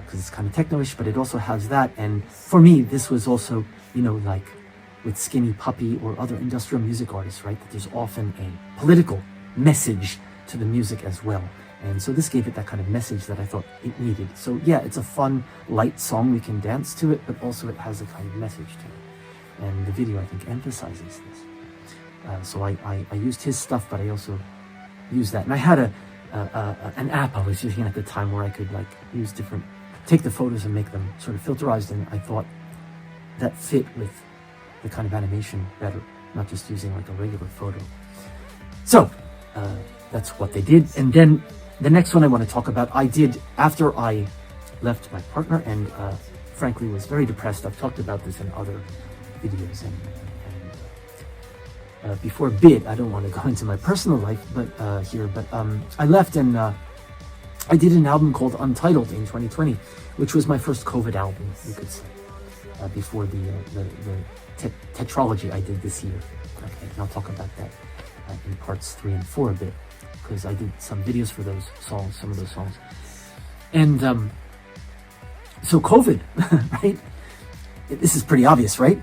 A: because it's kind of techno-ish, but it also has that. And for me, this was also, you know, like with Skinny Puppy or other industrial music artists, right, that there's often a political message to the music as well. And so this gave it that kind of message that I thought it needed. So yeah, it's a fun, light song. We can dance to it, but also it has a kind of message to it. And the video, I think, emphasizes this. So I used his stuff, but I also used that. And I had an app I was using at the time where I could like use take the photos and make them sort of filterized. And I thought that fit with the kind of animation better, not just using like a regular photo. So that's what they did. And then the next one I want to talk about, I did after I left my partner and frankly was very depressed. I've talked about this in other videos and before a bit, I don't want to go into my personal life but I left and I did an album called Untitled in 2020, which was my first COVID album, you could say, before the tetralogy I did this year. Okay, and I'll talk about that in parts 3 and 4 a bit, because I did some videos for those songs, some of those songs. And so COVID, right? This is pretty obvious, right?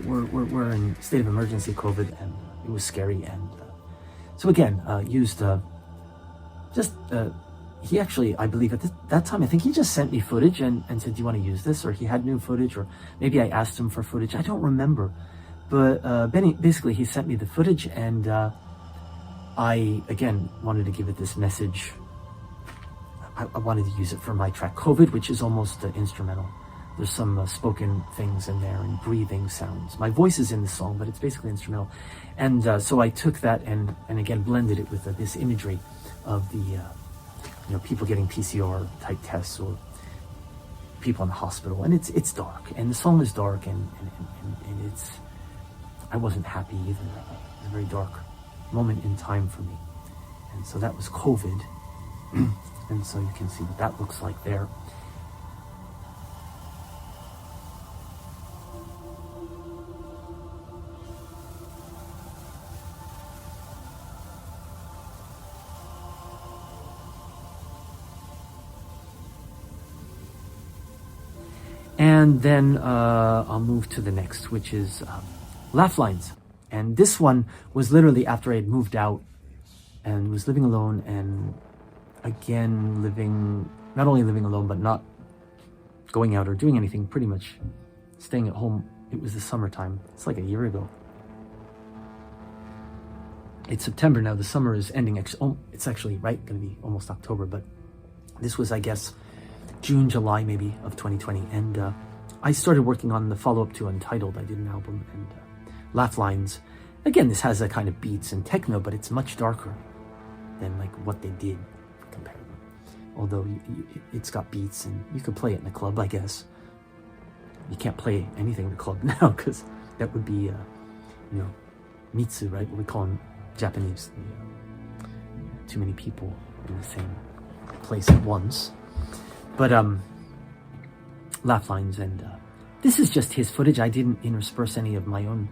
A: We're in state of emergency COVID, and it was scary. And so again, used he actually, I believe at that time, I think he just sent me footage and said, do you want to use this? Or he had new footage, or maybe I asked him for footage. I don't remember. But basically, he sent me the footage, and I, again, wanted to give it this message. I wanted to use it for my track COVID, which is almost instrumental. There's some spoken things in there and breathing sounds. My voice is in the song, but it's basically instrumental. And so I took that and again blended it with this imagery of the people getting PCR type tests or people in the hospital. And it's dark, and the song is dark, and it's, I wasn't happy either. It was a very dark moment in time for me. And so that was COVID. And so you can see what that looks like there. And then I'll move to the next, which is Laugh Lines. And this one was literally after I had moved out and was living alone, and again not only living alone, but not going out or doing anything, pretty much staying at home. It was the summertime. It's like a year ago. It's September now. The summer is ending. It's actually going to be almost October, but this was, I guess, June, July maybe of 2020. And I started working on the follow-up to Untitled. I did an album, and Laugh Lines. Again, this has a kind of beats and techno, but it's much darker than like what they did compared. Although it's got beats and you could play it in the club, I guess. You can't play anything in the club now because that would be, Mitsu, right? What we call in Japanese, too many people in the same place at once. But Laugh Lines, and this is just his footage. I didn't intersperse any of my own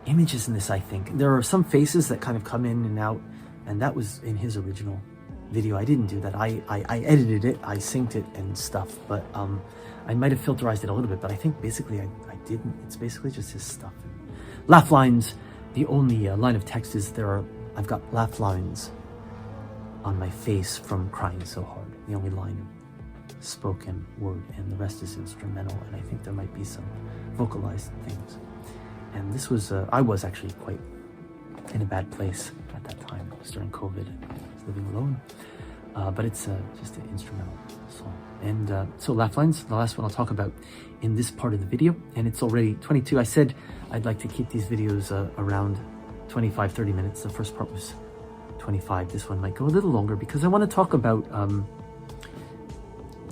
A: images in this, I think. There are some faces that kind of come in and out, and that was in his original video. I didn't do that. I edited it, I synced it and stuff, but I might have filterized it a little bit, but I think basically I didn't. It's basically just his stuff. Laugh Lines, the only line of text is I've got laugh lines on my face from crying so hard. The only line of spoken word, and the rest is instrumental, and I think there might be some vocalized things. And this was I was actually quite in a bad place at that time. It was during COVID. I was living alone, but it's just an instrumental song. And so Laugh Lines, the last one I'll talk about in this part of the video, and it's already 22. I said I'd like to keep these videos around 25-30 minutes. The first part was 25. This one might go a little longer because I want to talk about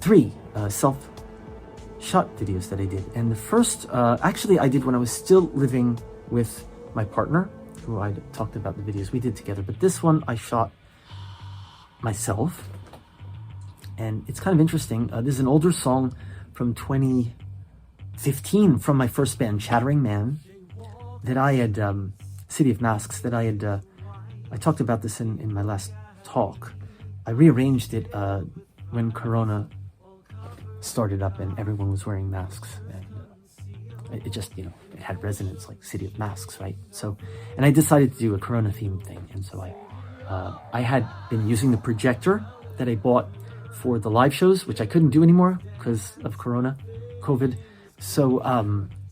A: 3 self-shot videos that I did. And the first, actually I did when I was still living with my partner, who I talked about the videos we did together. But this one I shot myself. And it's kind of interesting. This is an older song from 2015 from my first band, Chattering Man, that I had, City of Masks, that I had, I talked about this in my last talk. I rearranged it when Corona started up and everyone was wearing masks, and it just, it had resonance like City of Masks, right? So, and I decided to do a Corona themed thing, and so I I had been using the projector that I bought for the live shows, which I couldn't do anymore because of COVID. So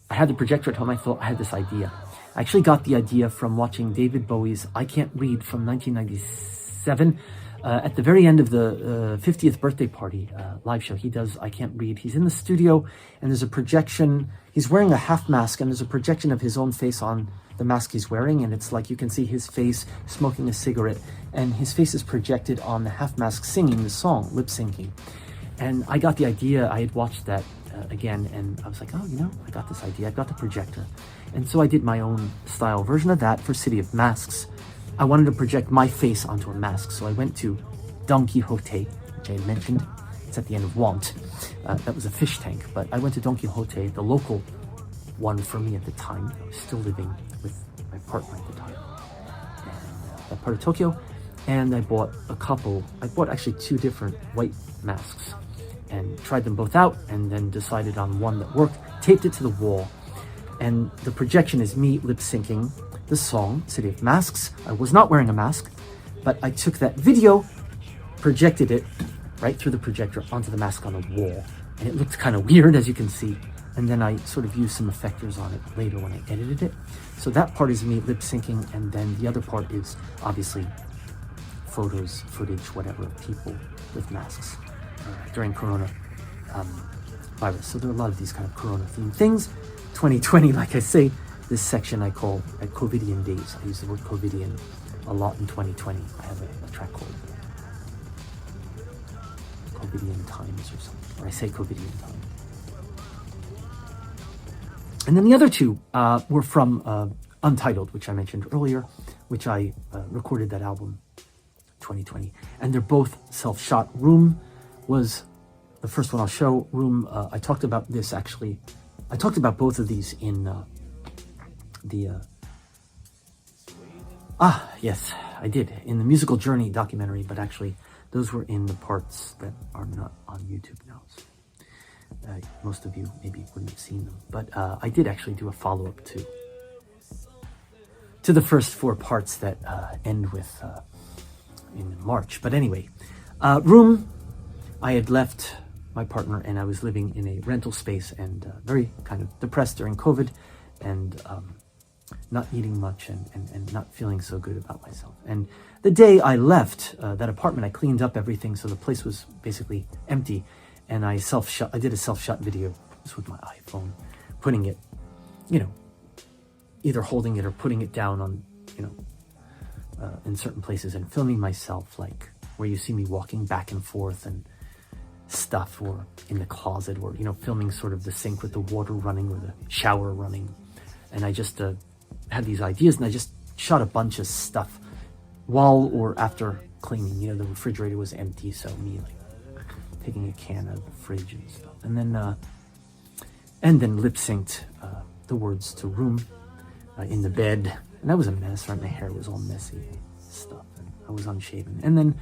A: I had the projector at home. I thought I had this idea. I actually got the idea from watching David Bowie's I Can't Read from 1997. At the very end of the 50th birthday party live show, he does I Can't Read. He's in the studio and there's a projection. He's wearing a half mask and there's a projection of his own face on the mask he's wearing, and it's like you can see his face smoking a cigarette, and his face is projected on the half mask singing the song, lip syncing. And I got the idea. I had watched that again, and I was like, oh, you know, I got this idea. I got the projector. And so I did my own style version of that for City of Masks. I wanted to project my face onto a mask, so I went to Don Quixote, which I had mentioned. It's at the end of Want. That was a fish tank, but I went to Don Quixote, the local one for me at the time. I was still living with my partner at the time, and that part of Tokyo. And I bought actually 2 different white masks and tried them both out, and then decided on one that worked, taped it to the wall. And the projection is me lip syncing the song City of Masks. I was not wearing a mask, but I took that video, projected it right through the projector onto the mask on the wall, and it looked kind of weird, as you can see. And then I sort of used some effectors on it later when I edited it. So that part is me lip syncing, and then the other part is obviously photos, footage, whatever, of people with masks during Corona virus. So there are a lot of these kind of Corona themed things. 2020, like I say, this section I call Covidian Dayz. I use the word Covidian a lot in 2020. I have a track called Covidian Times or something, or I say Covidian Times. And then the other 2 were from Untitled, which I mentioned earlier, which I recorded that album 2020. And they're both self-shot. Room was the first one I'll show. Room, I talked about this actually. I talked about both of these in yes, I did, in the Musical Journey documentary, but actually those were in the parts that are not on YouTube now. So most of you maybe wouldn't have seen them, but I did actually do a follow-up to the first 4 parts that end with in March. But anyway, Room, I had left my partner and I was living in a rental space and very kind of depressed during COVID, and not eating much and not feeling so good about myself. And the day I left that apartment, I cleaned up everything, so the place was basically empty. And I did a self-shot video just with my iPhone, putting it, you know, either holding it or putting it down on, you know, in certain places, and filming myself, like where you see me walking back and forth and stuff, or in the closet, or, you know, filming sort of the sink with the water running or the shower running. And I just had these ideas, and I just shot a bunch of stuff while or after cleaning. You know, the refrigerator was empty, so me like taking a can out of the fridge and stuff, and then lip synced the words to Room in the bed, and that was a mess. Right, my hair was all messy and stuff, and I was unshaven. And then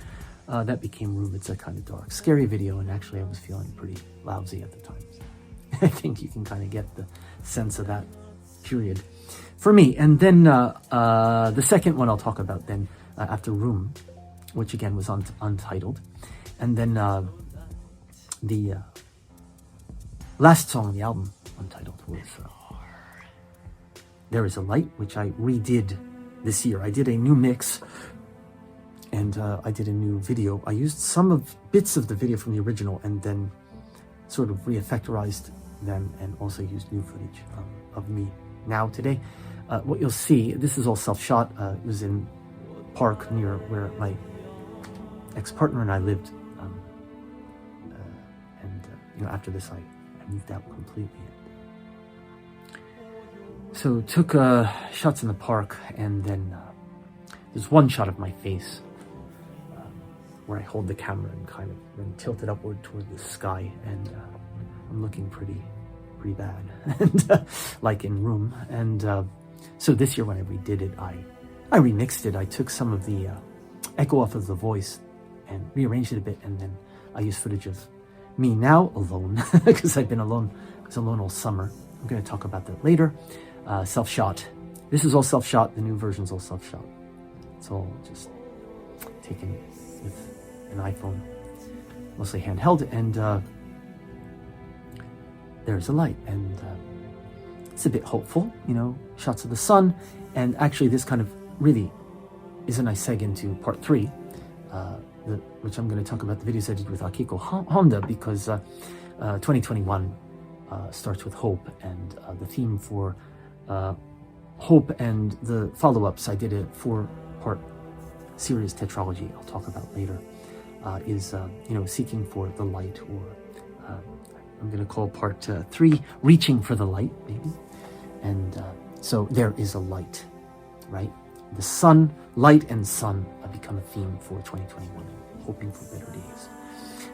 A: that became Room. It's a kind of dark, scary video, and actually I was feeling pretty lousy at the time. So I think you can kind of get the sense of that period for me. And then the second one I'll talk about then after Room, which again was Untitled, and then the last song on the album, Untitled, was There Is a Light, which I redid this year. I did a new mix, and I did a new video. I used some of bits of the video from the original and then sort of re-effectorized them, and also used new footage of me now today. What you'll see, this is all self-shot. It was in a park near where my ex-partner and I lived. You know, after this, I moved out completely. So took shots in the park, and then there's one shot of my face where I hold the camera and kind of then tilt it upward toward the sky, and I'm looking pretty bad, and like in Room. And so this year when I redid it, I remixed it. I took some of the echo off of the voice and rearranged it a bit, and then I used footage of me now alone, because I've been alone. I was alone all summer. I'm going to talk about that later. Self-shot. This is all self-shot. The new version's all self-shot. It's all just taken with an iPhone, mostly handheld, and there's a light, and it's a bit hopeful, shots of the sun. And actually this kind of really is a nice seg into part 3, which I'm going to talk about the videos I did with Akiko Honda, because 2021 starts with hope, and the theme for hope and the follow-ups, I did a 4-part series tetralogy I'll talk about later, is seeking for the light, or I'm going to call part 3 reaching for the light, maybe. And so there is a light, right? The sun, light and sun have become a theme for 2021, hoping for better days,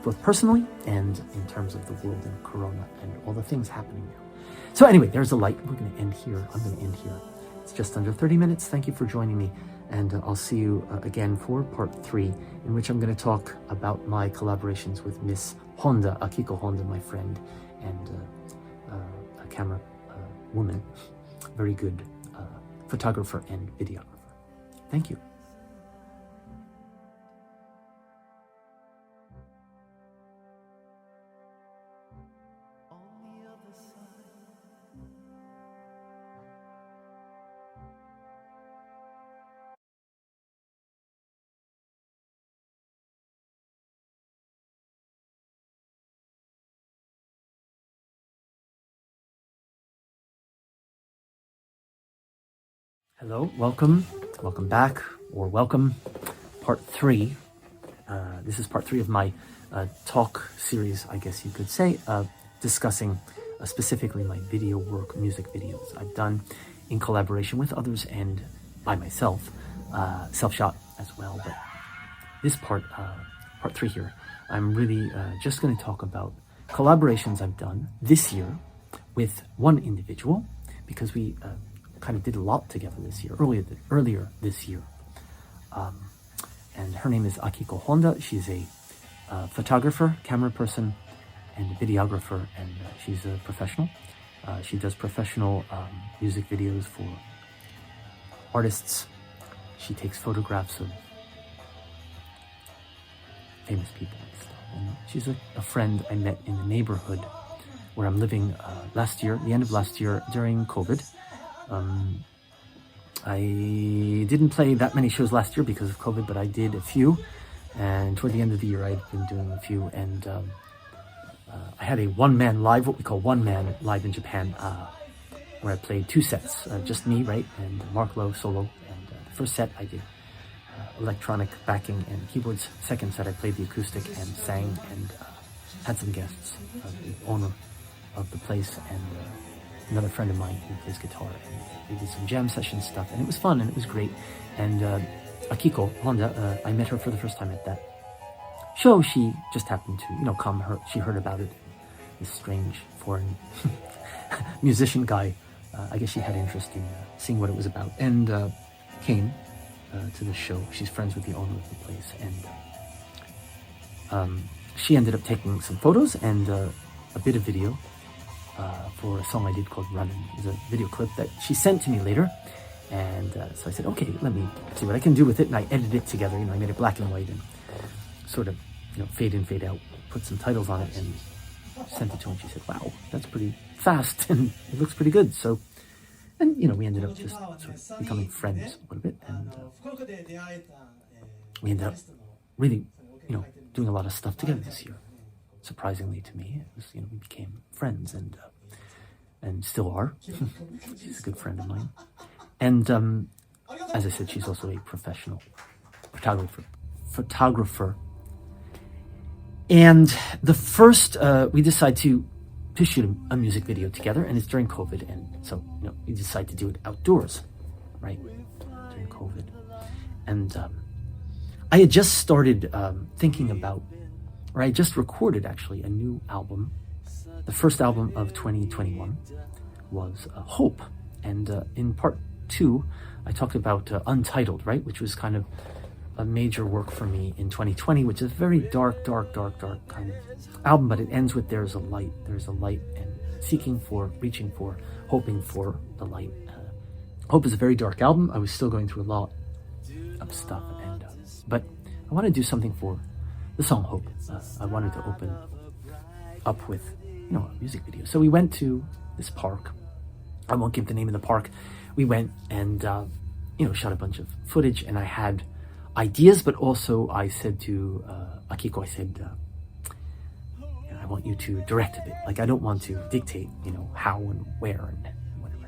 A: both personally and in terms of the world and Corona and all the things happening now. So anyway, there's a light. We're going to end here. I'm going to end here. It's just under 30 minutes. Thank you for joining me. And I'll see you again for part 3, in which I'm going to talk about my collaborations with Miss Honda, Akiko Honda, my friend, and a camera woman, very good photographer and videographer. Thank you. Hello, welcome back, or welcome, part 3. This is part 3 of my talk series, I guess you could say, discussing specifically my video work, music videos I've done in collaboration with others and by myself, self-shot as well. But this part 3 here, I'm really just going to talk about collaborations I've done this year with one individual, because we kind of did a lot together this year, earlier this year. And her name is Akiko Honda. She's a photographer, camera person, and a videographer, and she's a professional. She does professional music videos for artists. She takes photographs of famous people and stuff. And she's a friend I met in the neighborhood where I'm living last year, the end of last year, during COVID. I didn't play that many shows last year because of COVID, but I did a few, and toward the end of the year I'd been doing a few, and I had a one-man live, what we call one-man live in Japan, where I played 2 sets, just me, right, and Marc Lowe solo, and the first set I did electronic backing and keyboards. Second set I played the acoustic and sang, and had some guests, the owner of the place, and another friend of mine who plays guitar, and we did some jam session stuff, and it was fun and it was great. And Akiko Honda, I met her for the first time at that show. She just happened to, come. She heard about it. This strange foreign musician guy. I guess she had interest in seeing what it was about, and came to the show. She's friends with the owner of the place, and she ended up taking some photos and a bit of video for a song I did called Runnin'. It was a video clip that she sent to me later, and so I said, okay, let me see what I can do with it, and I edited it together. I made it black and white and sort of fade in, fade out, put some titles on it, and sent it to her, and she said, wow, that's pretty fast and it looks pretty good. So, and we ended up just sort of becoming friends a little bit, and we ended up really doing a lot of stuff together this year. Surprisingly to me, it was, we became friends, and still are. She's a good friend of mine, and as I said, she's also a professional photographer. And the first, we decided to shoot a music video together, and it's during COVID, and so we decided to do it outdoors, right, during COVID. And I had just started thinking about, or I just recorded actually a new album. The first album of 2021 was Hope, and in part 2 I talked about Untitled, right, which was kind of a major work for me in 2020, which is a very dark kind of album, but it ends with there's a light, and seeking for, reaching for, hoping for the light. Hope is a very dark album. I was still going through a lot of stuff, and But I want to do something for the song Hope. I wanted to open up with, you know, a music video. So we went to this park. I won't give the name of the park. We went and, you know, shot a bunch of footage, and I had ideas, but also I said to Akiko, I said, I want you to direct a bit. Like, I don't want to dictate, you know, how and where and whatever.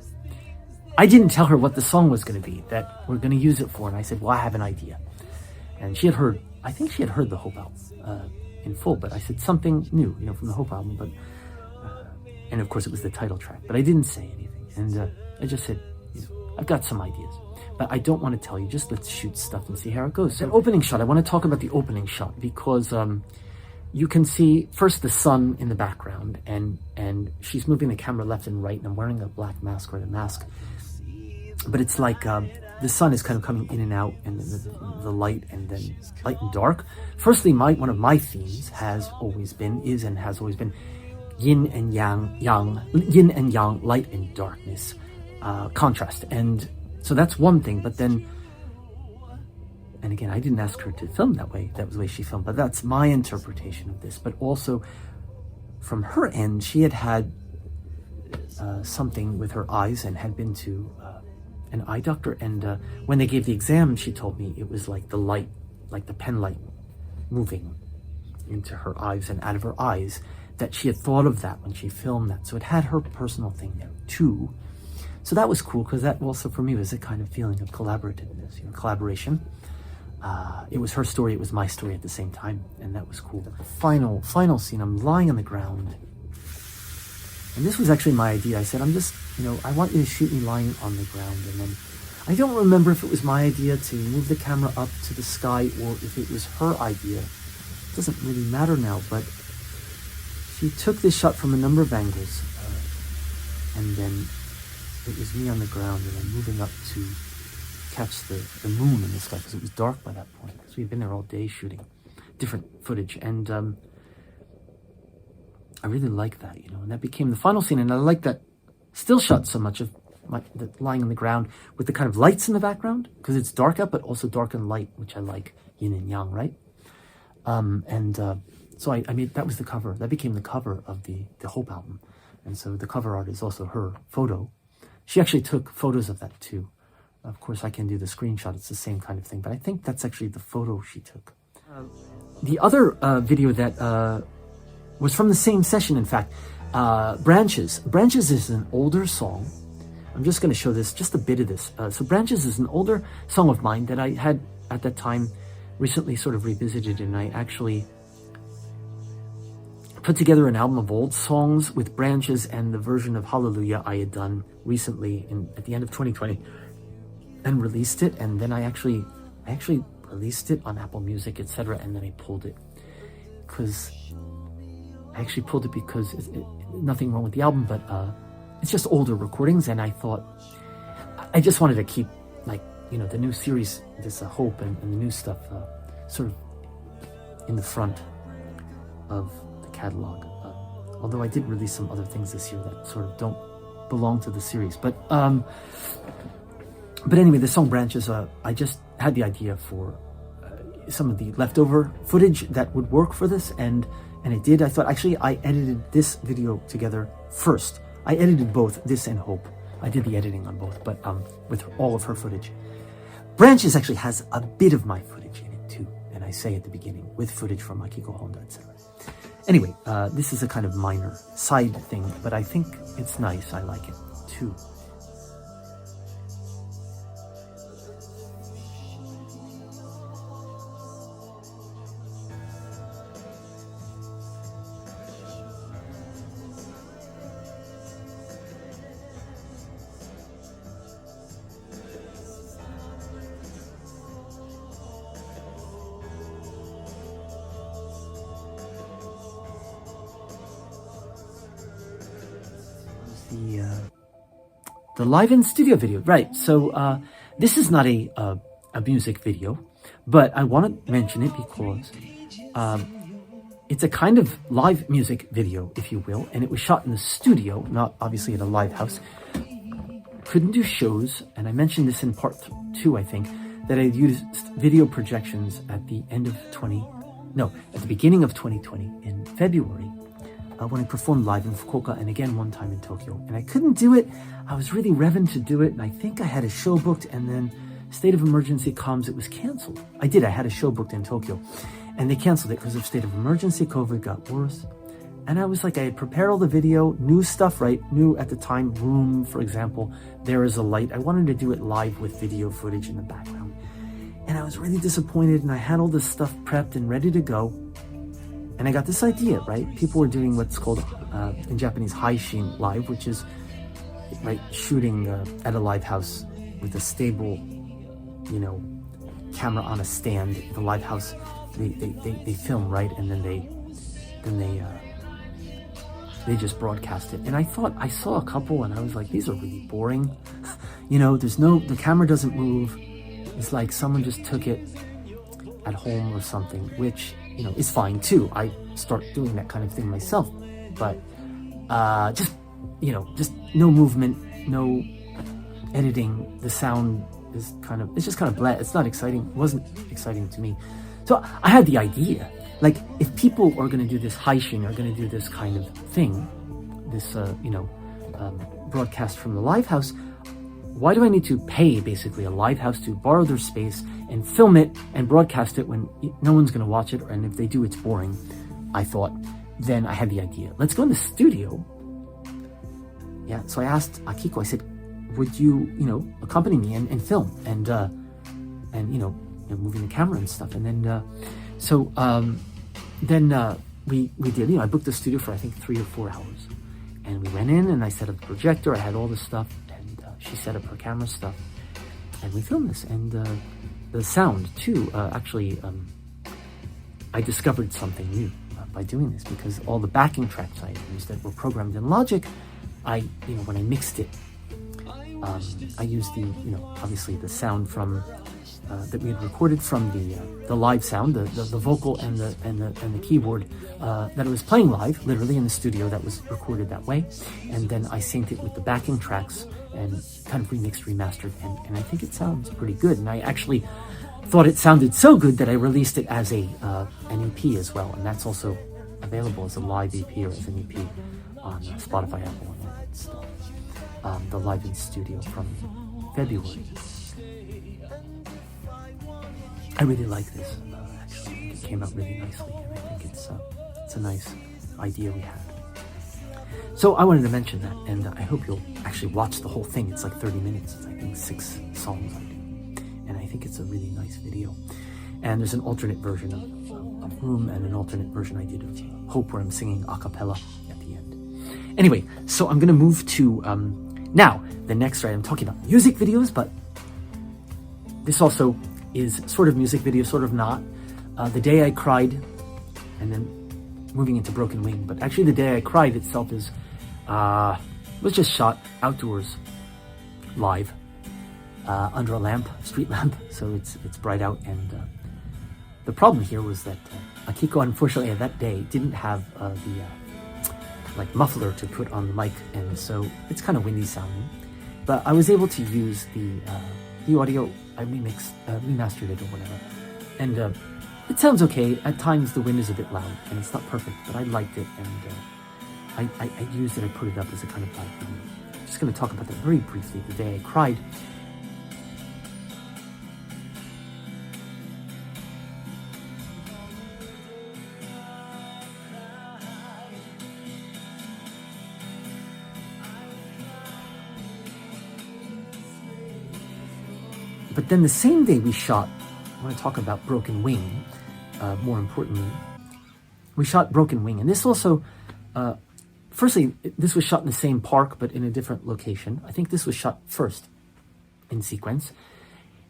A: I didn't tell her what the song was going to be that we're going to use it for, and I said, well, I have an idea. And she had heard, I think she had heard the Hope album in full, but I said something new, you know, from the Hope album, but, and of course it was the title track, but I didn't say anything. And I just said, you know, I've got some ideas, but I don't want to tell you, just let's shoot stuff and see how it goes. So opening shot, I want to talk about the opening shot because you can see first the sun in the background, and she's moving the camera left and right, and I'm wearing a black mask or a mask, but it's like the sun is kind of coming in and out, and the light, and then light and dark. Firstly, one of my themes has always been yin and yang, light and darkness, contrast. And so that's one thing, but then, and again, I didn't ask her to film that way. That was the way she filmed, but that's my interpretation of this. But also, from her end, she had something with her eyes and had been to an eye doctor. And when they gave the exam, she told me it was like the light, like the pen light moving into her eyes and out of her eyes, that she had thought of that when she filmed that. So it had her personal thing there too. So that was cool, because that also for me was a kind of feeling of collaborativeness, you know, collaboration. It was her story, it was my story at the same time, and that was cool. The final scene, I'm lying on the ground, and this was actually my idea. I said, I'm just, you know, I want you to shoot me lying on the ground. And then I don't remember if it was my idea to move the camera up to the sky or if it was her idea. It doesn't really matter now, but she took this shot from a number of angles, and then it was me on the ground and I'm moving up to catch the moon in the sky, because it was dark by that point. So we've been there all day shooting different footage, and I really like that, you know, and that became the final scene. And I like that still shot so much of the lying on the ground with the kind of lights in the background, because it's dark out, but also dark and light, which I like, yin and yang, right? So I mean, that was the cover. That became the cover of the Hope album. And so the cover art is also her photo. She actually took photos of that too. Of course, I can do the screenshot. It's the same kind of thing, but I think that's actually the photo she took. The other video that was from the same session, in fact, Branches. Branches is an older song. I'm just going to show this, just a bit of this. So Branches is an older song of mine that I had at that time recently sort of revisited, and I actually put together an album of old songs with Branches and the version of Hallelujah I had done recently at the end of 2020 and released it. And then I actually released it on Apple Music, etc. And then I pulled it because nothing wrong with the album, but it's just older recordings. And I thought I just wanted to keep, like, you know, the new series, this Hope and the new stuff sort of in the front of catalog, although I did release some other things this year that sort of don't belong to the series, but anyway, the song Branches, I just had the idea for some of the leftover footage that would work for this, and it did. I thought, actually, I edited this video together first. I edited both this and Hope. I did the editing on both, but with all of her footage. Branches actually has a bit of my footage in it too, and I say at the beginning, with footage from Akiko Honda, etc. Anyway, this is a kind of minor side thing, but I think it's nice. I like it too. The live in studio video, right? So this is not a music video, but I want to mention it because it's a kind of live music video, if you will, and it was shot in the studio, not obviously at a live house. Couldn't do shows, and I mentioned this in part 2, I think, that I used video projections at the beginning of 2020 in February, when I performed live in Fukuoka and again one time in Tokyo. And I couldn't do it. I was really revving to do it, and I think I had a show booked, and then state of emergency comes, it was canceled. I had a show booked in Tokyo, and they canceled it because of state of emergency. COVID got worse. And I was like, I had prepared all the video, new stuff, right? New at the time, room, for example, there is a light. I wanted to do it live with video footage in the background. And I was really disappointed, and I had all this stuff prepped and ready to go. And I got this idea, right? People were doing what's called, in Japanese, haishin live, which is, right, shooting at a live house with a stable, camera on a stand. The live house, they film, right? And then they just broadcast it. And I I saw a couple, and I was like, these are really boring. The camera doesn't move. It's like someone just took it at home or something, which, is fine too. I start doing that kind of thing myself. But just no movement, no editing. The sound is it's just kind of bland. It's not exciting. It wasn't exciting to me. So I had the idea, like, if people are going to do this haishin, are going to do this kind of thing, this, broadcast from the live house, why do I need to pay, basically, a live house to borrow their space and film it and broadcast it when no one's going to watch it, and if they do, it's boring, I thought. Then I had the idea, let's go in the studio. Yeah, so I asked Akiko, I said, would you, accompany me and film and moving the camera and stuff. And then, we did, I booked the studio for, I think, 3 or 4 hours. And we went in, and I set up the projector, I had all the stuff, and she set up her camera stuff, and we filmed this. And the sound, too, I discovered something new by doing this, because all the backing tracks I used that were programmed in Logic, when I mixed it, I used the, obviously the sound from that we had recorded from the live sound, the vocal and the keyboard that I was playing live, literally in the studio, that was recorded that way. And then I synced it with the backing tracks and kind of remixed, remastered, and I think it sounds pretty good. And I actually thought it sounded so good that I released it as an EP as well, and that's also available as a live EP or as an EP on Spotify, Apple, and all that stuff. The live in studio from February. I really like this. Actually, I think it came out really nicely, and I think it's a nice idea we had. So I wanted to mention that, and I hope you'll actually watch the whole thing. It's like 30 minutes. It's, I think, 6 songs I do, and I think it's a really nice video. And there's an alternate version of Room, and an alternate version I did of Hope, where I'm singing a cappella at the end. Anyway, so I'm gonna move to now the next. Right, I'm talking about music videos, but this also is sort of music video, sort of not. The Day I Cried, and then moving into Broken Wing. But actually, The Day I Cried itself was just shot outdoors, live, under a lamp, street lamp, so it's bright out. And the problem here was that Akiko, unfortunately, that day didn't have the muffler to put on the mic, and so it's kind of windy sounding. But I was able to use the audio. I remastered it or whatever, and it sounds okay. At times the wind is a bit loud and it's not perfect, but I liked it, and I used it. I put it up as a kind of live video. I'm just going to talk about that very briefly. The Day I Cried. But then the same day we shot, I want to talk about Broken Wing, more importantly. We shot Broken Wing, and this also, firstly, this was shot in the same park, but in a different location. I think this was shot first in sequence,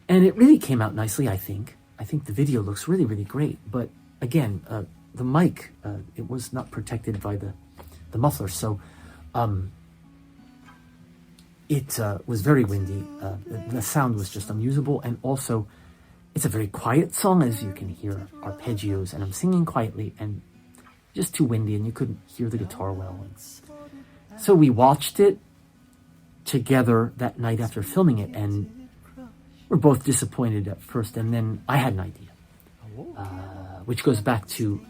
A: and it really came out nicely, I think. I think the video looks really, really great, but again, the mic, it was not protected by the muffler, so it was very windy. The sound was just unusable, and also it's a very quiet song, as you can hear arpeggios, and I'm singing quietly, and just too windy, and you couldn't hear the guitar well. So we watched it together that night after filming it, and were both disappointed at first, and then I had an idea, which goes back to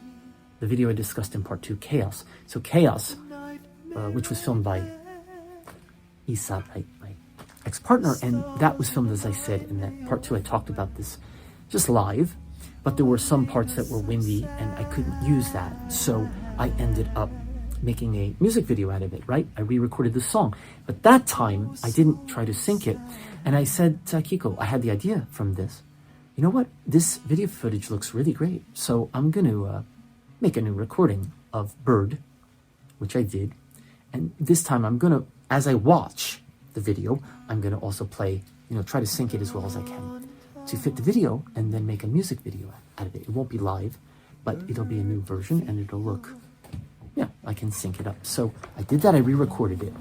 A: the video I discussed in part 2, Chaos. So Chaos, which was filmed by Isa, my ex-partner, and that was filmed, as I said, in that part 2 I talked about this just live, but there were some parts that were windy and I couldn't use that, so I ended up making a music video out of it, right? I re-recorded the song, but that time I didn't try to sync it, and I said to Akiko, I had the idea from this, you know what, this video footage looks really great, so I'm going to make a new recording of Bird, which I did, and this time I'm going to, as I watch the video, I'm going to also play, try to sync it as well as I can to fit the video, and then make a music video out of it. It won't be live, but it'll be a new version, and it'll look, I can sync it up. So I did that, I re-recorded it,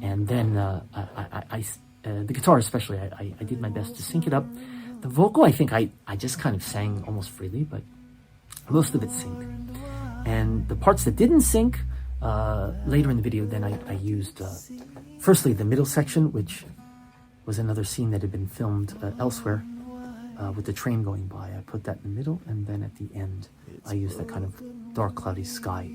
A: and then the guitar especially, I did my best to sync it up. The vocal, I think I just kind of sang almost freely, but most of it synced. And the parts that didn't sync, later in the video, then I used, firstly, the middle section, which was another scene that had been filmed elsewhere, with the train going by. I put that in the middle, and then at the end, I used that kind of dark, cloudy sky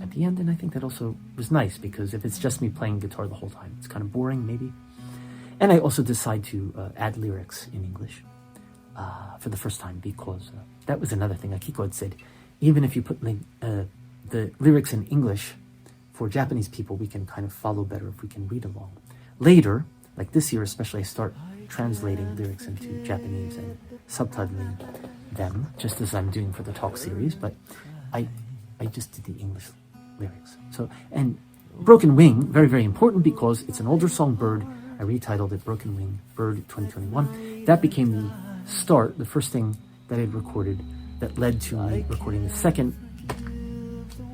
A: at the end, and I think that also was nice, because if it's just me playing guitar the whole time, it's kind of boring, maybe. And I also decided to add lyrics in English for the first time, because that was another thing Akiko had said. Even if you put the lyrics in English, for Japanese people, we can kind of follow better if we can read along. Later, like this year especially, I start translating lyrics into Japanese and subtitling them, just as I'm doing for the talk series, but I just did the English lyrics. So, and Broken Wing, very, very important, because it's an older song, Bird. I retitled it Broken Wing, Bird 2021. That became the start, the first thing that I had recorded that led to me recording the second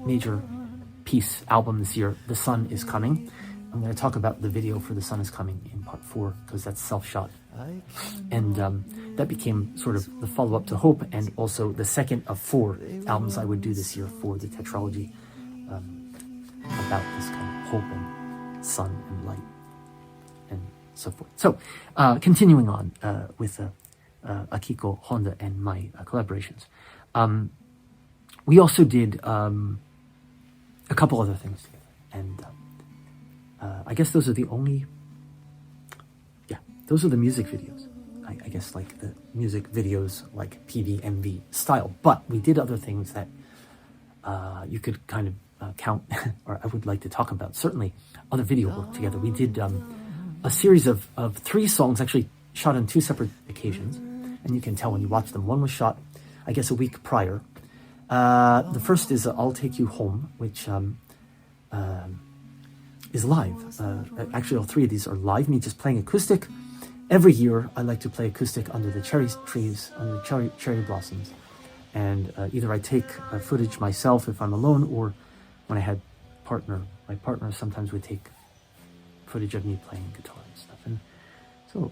A: major piece album this year, The Sun Is Coming. I'm going to talk about the video for The Sun Is Coming in part 4, because that's self-shot. And that became sort of the follow-up to Hope, and also the second of 4 albums I would do this year for the tetralogy, about this kind of hope and sun and light and so forth. So continuing on with Akiko Honda and my collaborations. We also did a couple other things together, and I guess those are the only, those are the music videos. I guess like the music videos like PVMV style, but we did other things that you could kind of count, or I would like to talk about. Certainly other video work together. We did a series of 3 songs, actually shot on 2 separate occasions, and you can tell when you watch them. One was shot, I guess, a week prior. The first is I'll Take You Home, which is live. Actually, all 3 of these are live, me just playing acoustic. Every year, I like to play acoustic under the cherry trees, under the cherry blossoms. And either I take footage myself if I'm alone, or when I had my partner sometimes would take footage of me playing guitar and stuff. And so,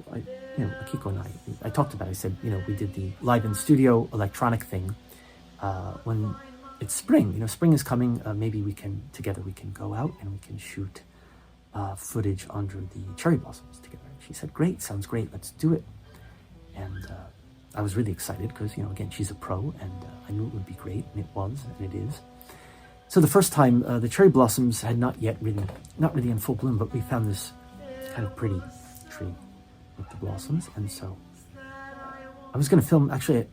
A: Akiko and I talked about it. I said, we did the live in studio electronic thing. When it's spring, spring is coming, maybe we can go out and we can shoot footage under the cherry blossoms together. And she said, great, sounds great, let's do it. And I was really excited because, again, she's a pro, and I knew it would be great, and it was, and it is. So the first time, the cherry blossoms had not really in full bloom, but we found this kind of pretty tree with the blossoms, and so I was going to film, actually, I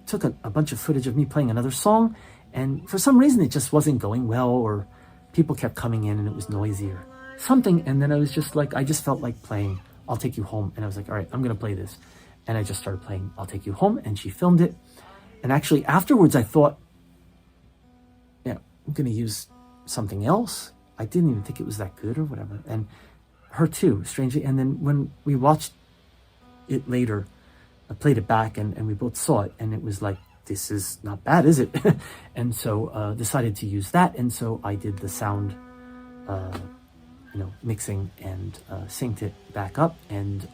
A: took a bunch of footage of me playing another song, and for some reason it just wasn't going well, or people kept coming in and it was noisy or something, and then I was just like, I just felt like playing I'll Take You Home, and I was like, all right, I'm going to play this. And I just started playing I'll Take You Home, and she filmed it. And actually afterwards I thought, I'm going to use something else. I didn't even think it was that good or whatever. And her too, strangely. And then when we watched it later, I played it back, and we both saw it, and it was like, this is not bad, is it? And so decided to use that. And so I did the sound, mixing and synced it back up. And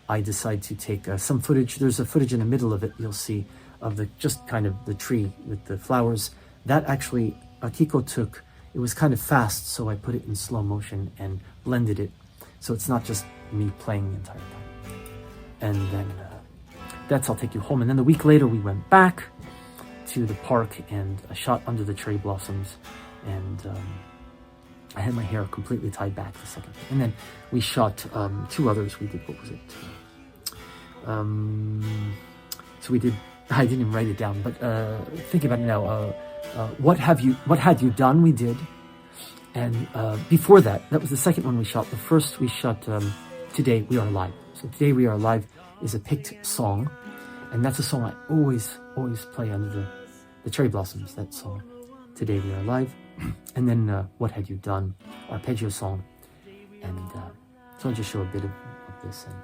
A: I decided to take some footage. There's a footage in the middle of it, you'll see, of just kind of the tree with the flowers. That actually Akiko took. It was kind of fast, so I put it in slow motion and blended it. So it's not just me playing the entire time. And then that's I'll Take You Home. And then the week later we went back to the park and I shot Under the Cherry Blossoms, and I had my hair completely tied back the second day. And then we shot 2 others. We did, what was it? So we did, I didn't even write it down, but thinking about it now, What Had You Done we did. And before that was the second one we shot. The first we shot Today We Are Alive. So Today We Are Alive is a picked song, and that's a song I always play under the cherry blossoms, that song, Today We Are Alive. And then What Had You Done, arpeggio song. And so I'll just show a bit of this, and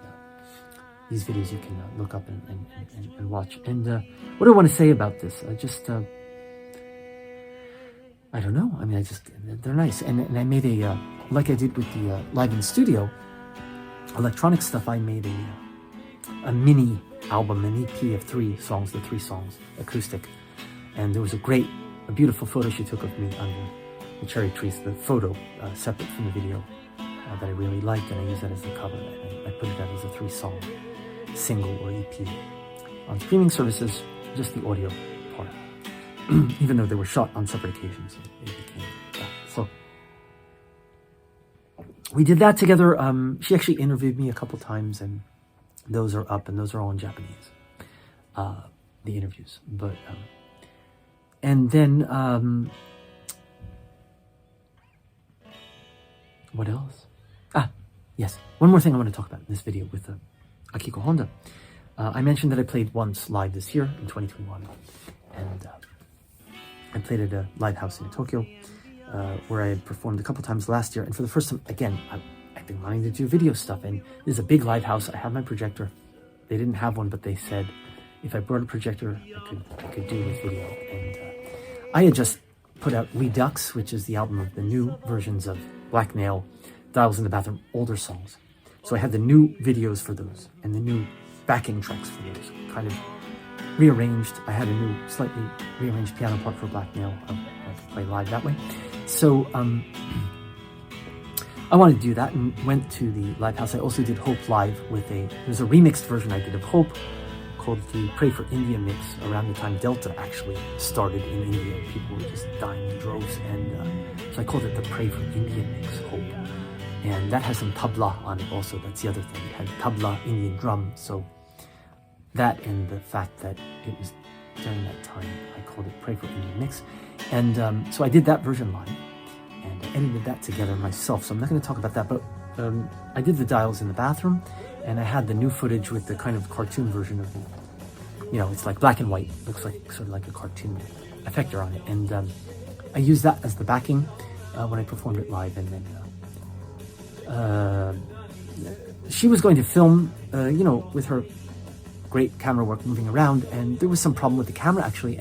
A: these videos you can look up and watch. And what do I want to say about this? I don't know. I mean, they're nice. And I made a, like I did with the Live in Studio electronic stuff, I made a mini album, an EP of 3 songs, the 3 songs, acoustic. And there was a beautiful photo she took of me under the cherry trees, the photo separate from the video that I really liked, and I used that as the cover. And I put it out as a 3-song single or EP. On streaming services, just the audio part. Even though they were shot on separate occasions, it became that. So we did that together. She actually interviewed me a couple times, and those are up, and those are all in Japanese, the interviews. But and then what else? Yes, one more thing I want to talk about in this video with Akiko Honda. I mentioned that I played once live this year in 2021, and I played at a live house in Tokyo, where I had performed a couple times last year. And for the first time, again, I've been wanting to do video stuff, and this is a big live house. I have my projector. They didn't have one, but they said if I brought a projector, I could do with video. And I had just put out Redux, which is the album of the new versions of Black Nail, Dials in the Bathroom, older songs. So I had the new videos for those and the new backing tracks for those, kind of rearranged. I had a new, slightly rearranged piano part for Black Nail. I could play live that way. So I wanted to do that and went to the live house. I also did Hope live with there's a remixed version I did of Hope called the Pray for India mix around the time Delta actually started in India. People were just dying in droves, and so I called it the Pray for India mix, Hope. And that has some tabla on it also. That's the other thing. It had tabla, Indian drum. So that, and the fact that it was during that time, I called it Pray for India mix. And so I did that version live, and I edited that together myself. So I'm not going to talk about that, but I did the dials in the bathroom, and I had the new footage with the kind of cartoon version of the, it's like black and white. Looks like sort of like a cartoon effector on it. And I used that as the backing when I performed it live. And then she was going to film, with her great camera work moving around, and there was some problem with the camera actually,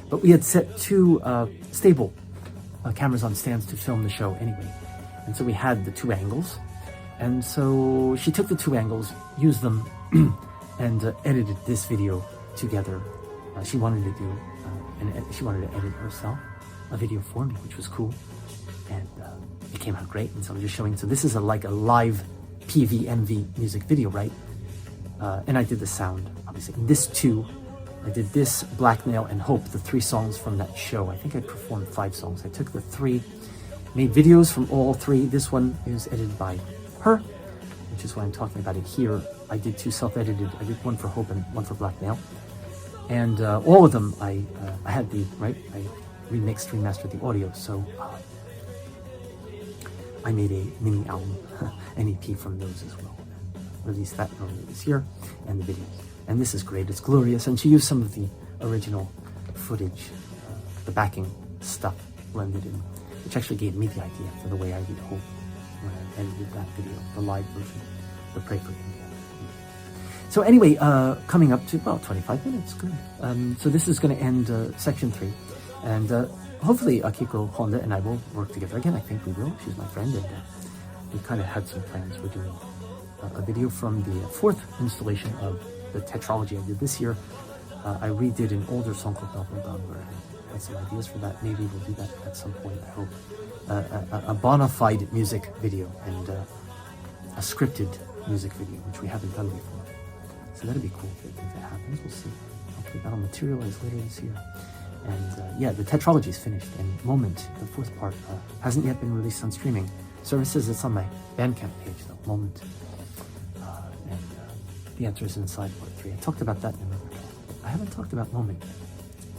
A: but we had set 2 stable cameras on stands to film the show anyway, and so we had the 2 angles, and so she took the 2 angles, used them, and edited this video together. She wanted to do, she wanted to edit herself a video for me, which was cool, and it came out great. And so I'm just showing. So this is like a live PV/MV music video, right? And I did the sound, obviously. And this too, I did this, Black Nail, and Hope, the 3 songs from that show. I think I performed 5 songs. I took the 3, made videos from all 3. This one is edited by her, which is why I'm talking about it here. I did 2 self-edited. I did one for Hope and one for Black Nail. And all of them, I had I remixed, remastered the audio. So I made a mini album, an EP from those as well. Released that earlier this year, and the videos. And this is great, it's glorious. And she used some of the original footage, the backing stuff blended in, which actually gave me the idea for the way I did Hope when I edited that video, the live version, the Pray for India. So anyway, coming up to about 25 minutes, good. So this is going to end section 3. And hopefully Akiko Honda and I will work together again. I think we will. She's my friend, and we kind of had some plans. We're doing a video from the 4th installation of the tetralogy I did this year. I redid an older song called Doppelgang, where I had some ideas for that. Maybe we'll do that at some point, I hope. A bona fide music video, and a scripted music video, which we haven't done before. So that'd be cool if that happens. We'll see. Hopefully that'll materialize later this year. And yeah, the tetralogy is finished, and Moment, the fourth part, hasn't yet been released on streaming services. It's on my Bandcamp page, though, Moment. And the answer is inside part 3. I talked about that in another talk. I haven't talked about Moment.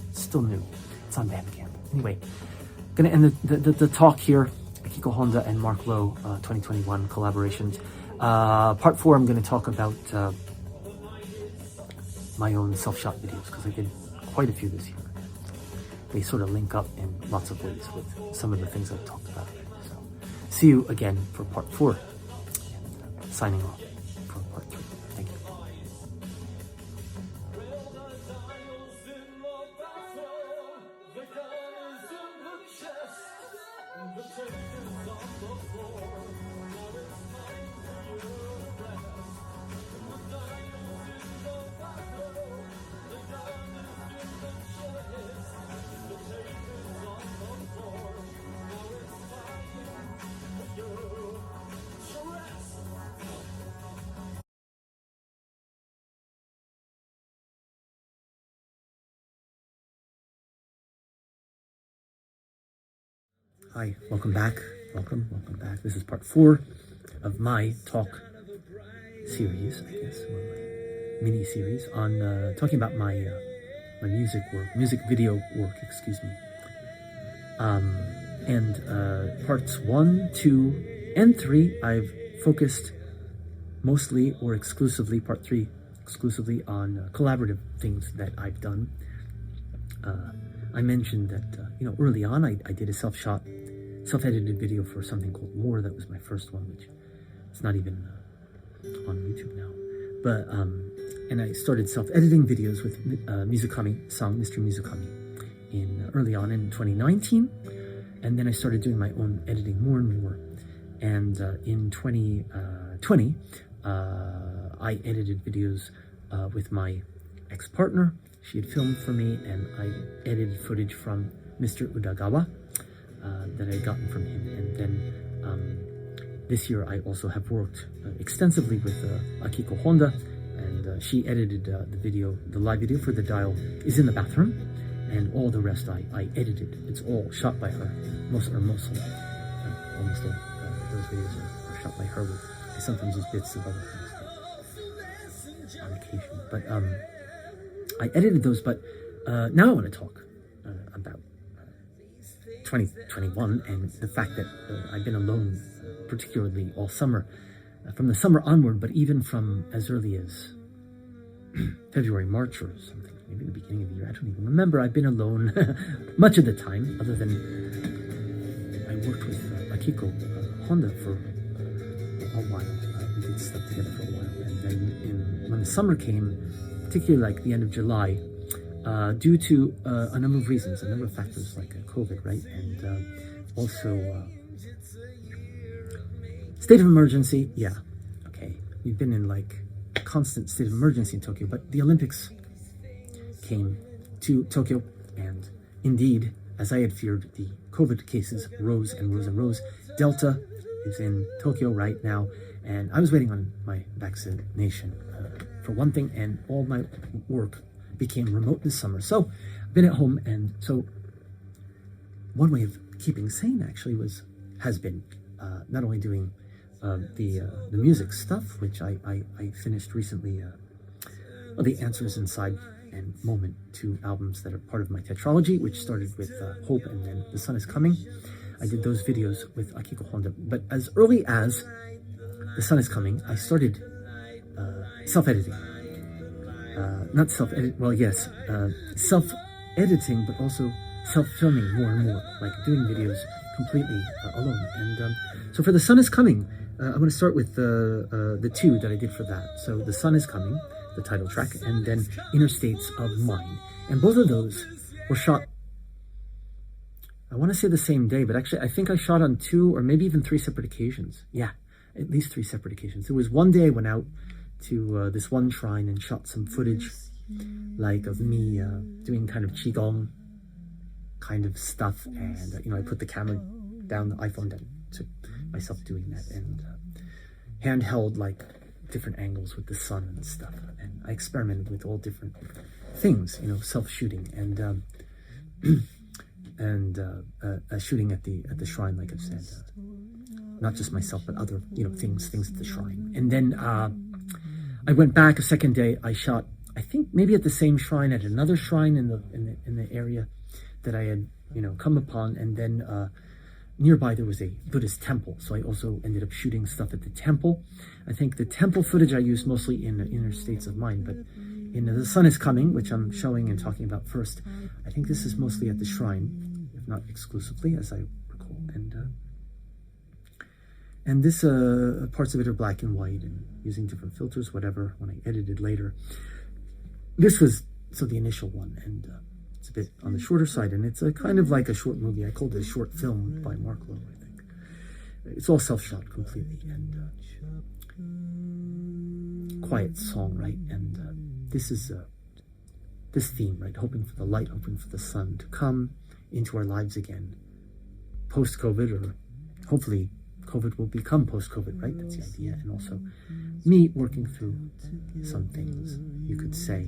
A: It's still new. It's on Bandcamp. Anyway, gonna end the talk here. Akiko Honda and Marc Lowe 2021 collaborations. Part 4, I'm going to talk about my own self-shot videos, because I did quite a few this year. They sort of link up in lots of ways with some of the things I've talked about already. So, see you again for part 4. And, signing off for part 3. Thank you. Hi, welcome back. Welcome back. This is part 4 of my talk series, I guess, or my mini series on talking about my my music video work, excuse me. And parts 1, 2, and 3, I've focused mostly or exclusively, part 3 exclusively on collaborative things that I've done. I mentioned that early on I did a self-edited video for something called More. That was my first one, which it's not even on YouTube now. But and I started self-editing videos with Mizukami-san, Mr. Mizukami, in early on in 2019, and then I started doing my own editing more and more. And in 2020, I edited videos with my ex-partner. She had filmed for me, and I edited footage from Mr. Udagawa that I had gotten from him. And then this year I also have worked extensively with Akiko Honda, and she edited the live video for the dial is in the bathroom, and all the rest I edited. It's all shot by her. Almost all those videos are shot by her. I sometimes use bits of other things on occasion. But I edited those, but now I want to talk about 2021 and the fact that I've been alone, particularly all summer, from the summer onward, but even from as early as February, March or something, maybe the beginning of the year. I don't even remember. I've been alone much of the time, other than I worked with Akiko Honda for a while. We did stuff together for a while, and then when the summer came, particularly like the end of July, due to a number of reasons, a number of factors like COVID, right? And also state of emergency. Yeah, okay. We've been in like a constant state of emergency in Tokyo, but the Olympics came to Tokyo, and indeed, as I had feared, the COVID cases rose and rose and rose. Delta is in Tokyo right now, and I was waiting on my vaccination for one thing, and all my work became remote this summer. So I've been at home, and so one way of keeping sane actually has been not only doing the music stuff, which I finished recently, The Answers Inside and Moment, 2 albums that are part of my tetralogy, which started with Hope and then The Sun Is Coming. I did those videos with Akiko Honda, but as early as The Sun Is Coming, I started self-editing. Not self-edit, well, yes, self-editing, but also self-filming more and more, like doing videos completely alone. And so for The Sun Is Coming, I'm going to start with the 2 that I did for that. So The Sun Is Coming, the title track, and then Inner States of Mind. And both of those were shot, I want to say the same day, but actually I think I shot on 2 or maybe even 3 separate occasions. Yeah, at least 3 separate occasions. There was one day I went out to this one shrine and shot some footage, like of me doing kind of qigong kind of stuff, and I put the camera down, the iPhone down, to myself doing that, and handheld like different angles with the sun and stuff. And I experimented with all different things, self-shooting and shooting at the shrine, like I've said, not just myself, but other, things at the shrine. And then I went back a second day. I shot, I think maybe at the same shrine, at another shrine in the area that I had, come upon. And then nearby there was a Buddhist temple, so I also ended up shooting stuff at the temple. I think the temple footage I used mostly in the inner states of mind, but in The Sun is Coming, which I'm showing and talking about first, I think this is mostly at the shrine, if not exclusively, as I recall. And this parts of it are black and white and using different filters, whatever, when I edited later. This was the initial one, and it's a bit on the shorter side, and it's a kind of like a short movie. I called it a short film by Marc Lowe, I think. It's all self-shot completely, and quiet song, right? And this is this theme, right? Hoping for the light, hoping for the sun to come into our lives again, post-COVID, or hopefully COVID will become post-COVID, right? That's the idea. And also me working through some things, you could say,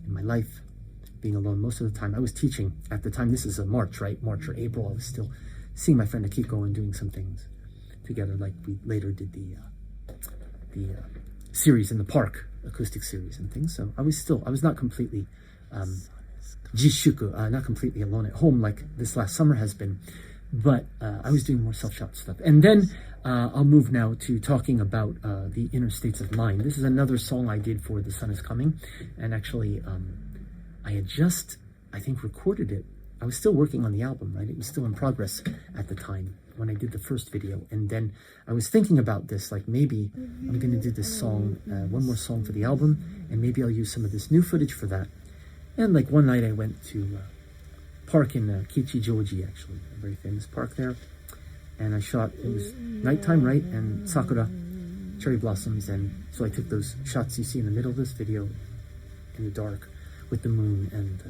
A: in my life, being alone most of the time. I was teaching at the time. This is a March, right? March or April. I was still seeing my friend Akiko and doing some things together, like we later did the series in the park, acoustic series and things. So I was not completely jishuku, not completely alone at home like this last summer has been, but I was doing more self-shot stuff. And then I'll move now to talking about the inner states of mind. This is another song I did for The Sun is Coming, and actually I had just, I think, recorded it. I was still working on the album, right? It was still in progress at the time when I did the first video. And then I was thinking about this, like maybe I'm going to do this song, one more song for the album, and maybe I'll use some of this new footage for that. And like one night I went to a park in Kichijoji, actually, a very famous park there. And I shot, it was nighttime, right? And sakura, cherry blossoms. And so I took those shots you see in the middle of this video in the dark with the moon and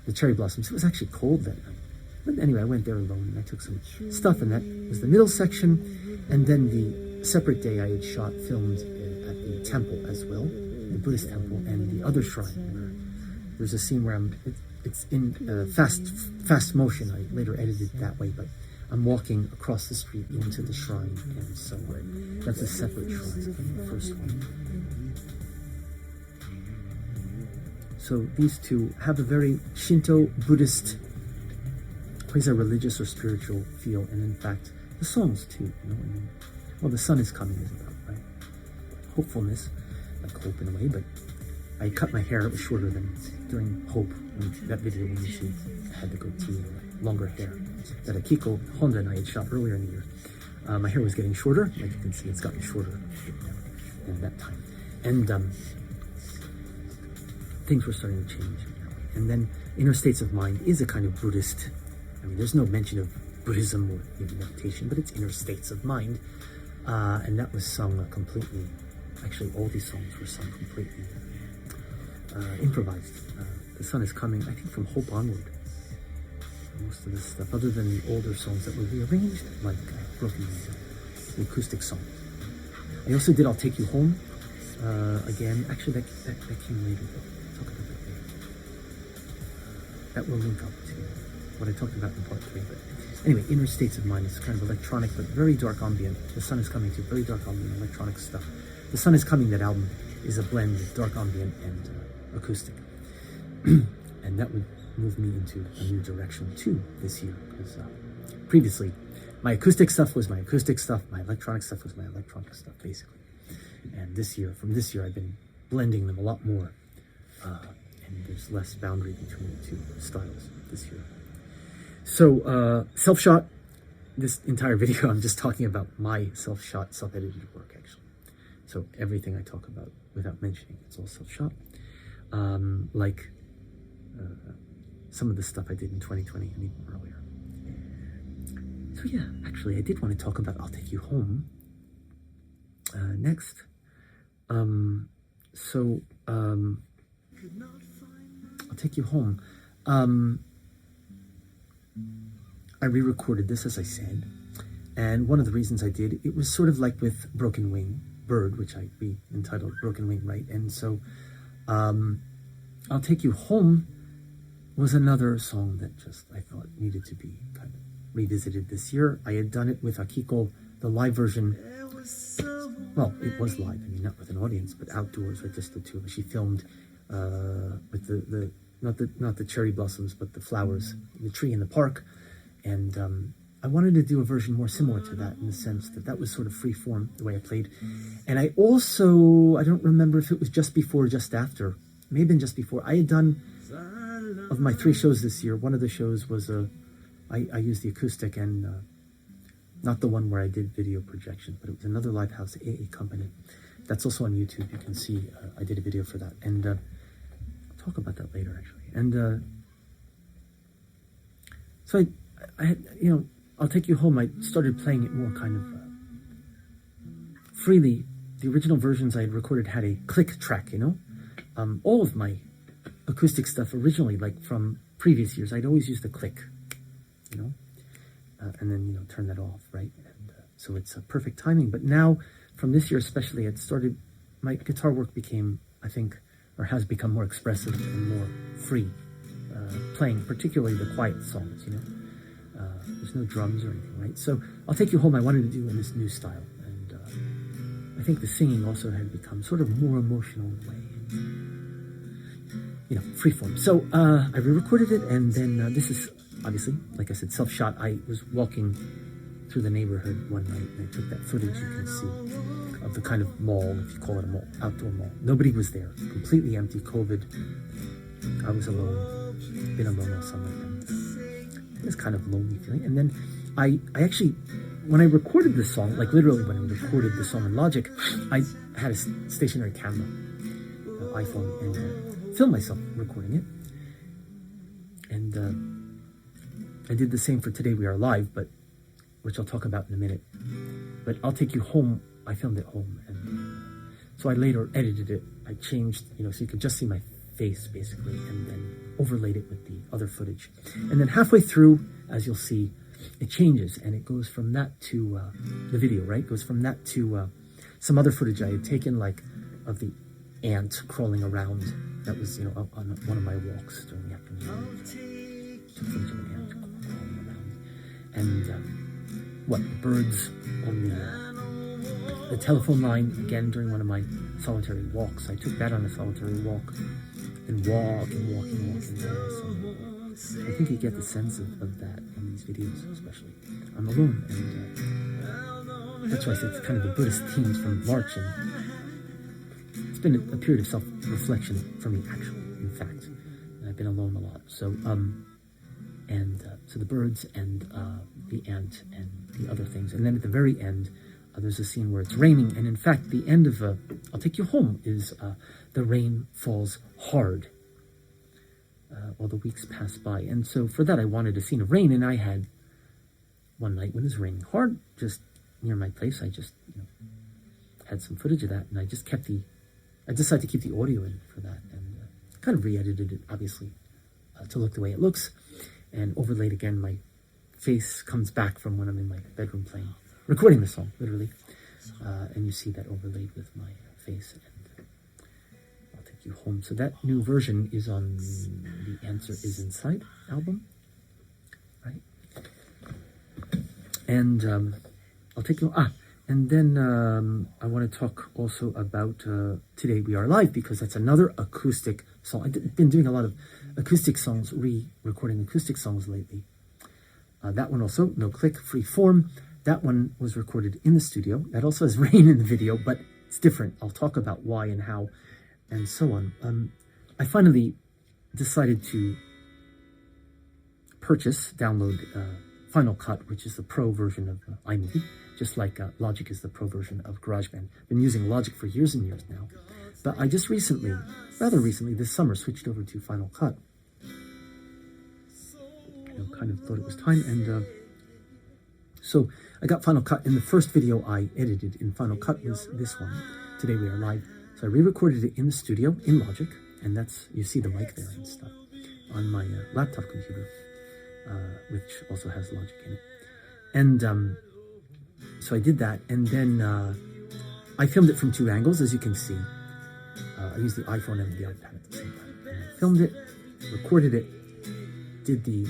A: the cherry blossoms. It was actually cold that night. But anyway, I went there alone and I took some stuff, and that was the middle section. And then the separate day I had filmed at the temple as well, the Buddhist temple, and the other shrine where there's a scene where it's in fast motion. I later edited it that way, but I'm walking across the street into the shrine, and so that's a separate shrine from the first one. So these two have a very Shinto, Buddhist, quasi-religious or spiritual feel, and in fact, the songs too, well, The Sun is Coming is about, right? Hopefulness, like hope in a way, but I cut my hair. It was shorter than during Hope, that video when she had the goatee or longer hair that Akiko Honda and I had shot earlier in the year. My hair was getting shorter. Like you can see, it's gotten shorter in that time. And things were starting to change. And then Inner States of Mind is a kind of Buddhist, there's no mention of Buddhism or even meditation, but it's inner states of mind. And that was sung completely, actually all these songs were sung completely improvised. The Sun is Coming, I think from Hope onward. Most of this stuff, other than the older songs that were rearranged, like Broken Wings, the acoustic songs. I also did I'll Take You Home. Again, actually that came later. Talk about that later. That will link up to what I talked about in part 3. But anyway, Inner States of Mind is kind of electronic, but very dark ambient. The Sun is Coming too, very dark ambient, electronic stuff. The Sun is Coming, that album, is a blend of dark ambient and acoustic. And that would move me into a new direction too this year, because previously my acoustic stuff was my acoustic stuff, my electronic stuff was my electronic stuff, basically. And from this year, I've been blending them a lot more, and there's less boundary between the two styles this year. So self-shot, this entire video I'm just talking about my self-shot, self-edited work, actually. So everything I talk about without mentioning, it's all self-shot. Like some of the stuff I did in 2020 and even earlier. So yeah, actually I did want to talk about I'll Take You Home next. I'll Take You Home. I re-recorded this, as I said, and one of the reasons I did, it was sort of like with Broken Wing, Bird, which I entitled Broken Wing, right? And so I'll Take You Home was another song that just I thought needed to be kind of revisited this year. I had done it with Akiko, the live version. Well, it was live, I mean, not with an audience, but outdoors with just the two of us. She filmed with the not the cherry blossoms, but the flowers, the tree in the park. And I wanted to do a version more similar to that in the sense that that was sort of free form, the way I played. And I also, I don't remember if it was just before or just after. It may have been just before. I had done, of my 3 shows this year, one of the shows was I used the acoustic and not the one where I did video projection, but it was another live house AA company. That's also on YouTube. You can see I did a video for that. And I'll talk about that later, actually. And so I had, you know, I'll Take You Home, I started playing it more kind of freely. The original versions I had recorded had a click track, you know? All of my acoustic stuff originally, like from previous years, I'd always use the click, you know? And then, you know, turn that off, right? And so it's a perfect timing. But now, from this year especially, it started, my guitar work became, I think, or has become more expressive and more free, playing particularly the quiet songs, you know? There's no drums or anything, right? So I'll Take You Home I wanted to do in this new style. And I think the singing also had become sort of more emotional in a way. You know, freeform. So I re-recorded it, and then this is obviously, like I said, self-shot. I was walking through the neighborhood one night, and I took that footage you can see of the kind of mall, if you call it a mall, outdoor mall. Nobody was there, completely empty, COVID. I was alone, been alone all summer, and it was kind of lonely feeling. And then I actually, when I recorded this song, like literally when I recorded the song in Logic, I had a stationary camera, iPhone, and filmed myself recording it. And I did the same for Today We Are Live, but which I'll talk about in a minute. But I'll Take You Home, I filmed at home. And so I later edited it. I changed, you know, so you could just see my face basically, and then overlaid it with the other footage. And then halfway through, as you'll see, it changes, and it goes from that to the video, right? It goes from that to some other footage I had taken, like of the ant crawling around. That was, you know, on one of my walks during the afternoon. Took footage of an ant crawling around. And birds on the telephone line, again, during one of my solitary walks. I took that on a solitary walk. And walk. So I think you get the sense of that in these videos, especially. I'm alone, and that's why I said it's kind of the Buddhist themes from March, and it's been a period of self-reflection for me, actually, in fact. And I've been alone a lot. So, so the birds and the ant and the other things. And then at the very end, there's a scene where it's raining, and in fact, the end of I'll Take You Home is the rain falls hard while the weeks pass by. And so for that, I wanted a scene of rain, and I had one night when it was raining hard, just near my place. I just, you know, had some footage of that, and I just kept I decided to keep the audio in for that, and kind of re-edited it, obviously, to look the way it looks, and overlaid again. My face comes back from when I'm in my bedroom playing, recording the song, literally, and you see that overlaid with my face, and I'll Take You Home. So that new version is on the Answer Is Inside album, right? And I'll take you, and then I want to talk also about Today We Are Live, because that's another acoustic song. I've been doing a lot of acoustic songs, re-recording acoustic songs lately. That one also, no click, free form. That one was recorded in the studio. That also has rain in the video, but it's different. I'll talk about why and how and so on. I finally decided to download Final Cut, which is the pro version of iMovie, just like Logic is the pro version of GarageBand. Been using Logic for years and years now. But I just rather recently, this summer, switched over to Final Cut. Kind of thought it was time, and so I got Final Cut, and the first video I edited in Final Cut was this one, Today We Are Live. So I re-recorded it in the studio in Logic, and you see the mic there and stuff, on my laptop computer, which also has Logic in it. And so I did that, and then I filmed it from 2 angles, as you can see. I used the iPhone and the iPad at the same time. And I filmed it, recorded it, did the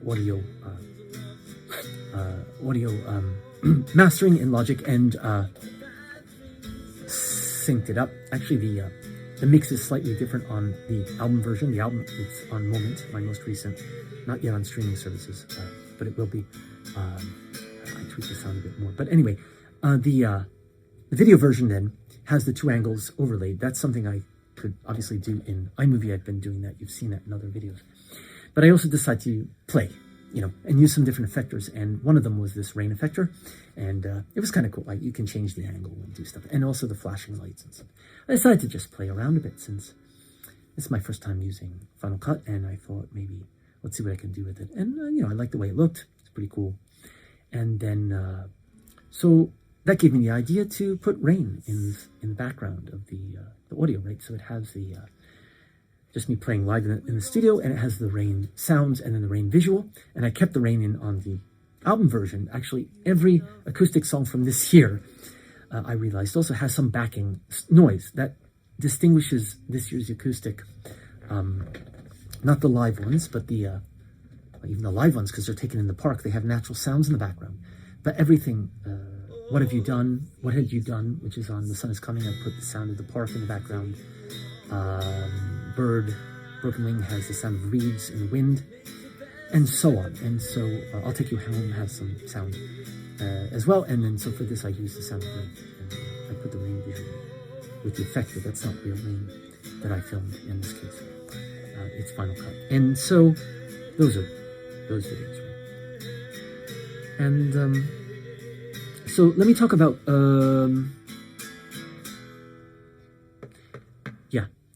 A: audio mastering in Logic, and synced it up. Actually, the mix is slightly different on the album version. The album, it's on Moment, my most recent, not yet on streaming services, but it will be. I tweak the sound a bit more. But anyway, the video version then has the 2 angles overlaid. That's something I could obviously do in iMovie. I've been doing that. You've seen that in other videos. But I also decided to play, and use some different effectors. And one of them was this rain effector. And it was kind of cool. Like, you can change the angle and do stuff. And also the flashing lights and stuff. I decided to just play around a bit since it's my first time using Final Cut. And I thought maybe, let's see what I can do with it. And, I liked the way it looked. It's pretty cool. And then, so that gave me the idea to put rain in the background of the audio, right? So it has the just me playing live in the studio, and it has the rain sounds and then the rain visual. And I kept the rain in on the album version. Actually, every acoustic song from this year, I realized, also has some backing noise that distinguishes this year's acoustic. Not the live ones, but even the live ones, because they're taken in the park. They have natural sounds in the background. But everything, What Have You Done, What Had You Done, which is on The Sun Is Coming, I put the sound of the park in the background. Bird, Broken Wing has the sound of reeds in the wind, and so on. And so I'll Take You Home has some sound as well. And then so for this I use the sound of rain. And I put the rain visual with the effect, but that's not real rain that I filmed in this case. It's Final Cut. And so those are those videos, right? And so let me talk about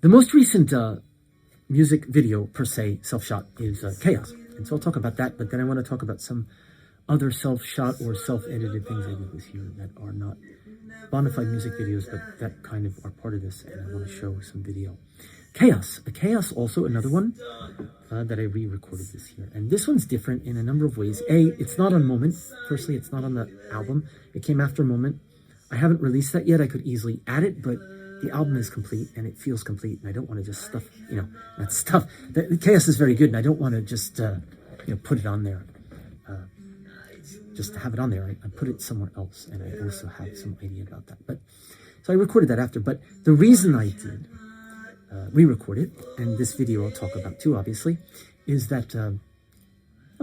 A: the most recent music video, per se, self-shot, is Chaos. And so I'll talk about that, but then I want to talk about some other self-shot or self-edited things I did this year that are not bona fide music videos, but that kind of are part of this, and I want to show some video. Chaos. Chaos, also another one that I re-recorded this year. And this one's different in a number of ways. It's not on Moment. Firstly, it's not on the album. It came after Moment. I haven't released that yet. I could easily add it, but the album is complete and it feels complete, and I don't want to just stuff, that stuff. The Chaos is very good, and I don't want to just, put it on there. Just to have it on there. I put it somewhere else, and I also have some idea about that. But so I recorded that after. But the reason I did re-record it, and this video I'll talk about too, obviously, is that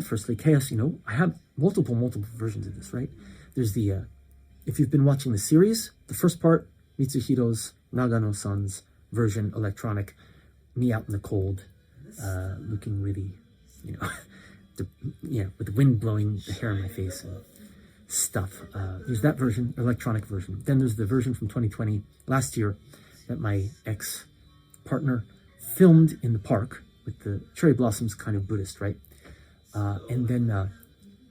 A: firstly, Chaos. I have multiple versions of this. Right? There's the if you've been watching the series, the first part, Mitsuhiro Nagano-san's version, electronic, me out in the cold, looking really, with the wind blowing the hair in my face and stuff. There's that version, electronic version. Then there's the version from 2020, last year, that my ex-partner filmed in the park with the cherry blossoms, kind of Buddhist, right? And then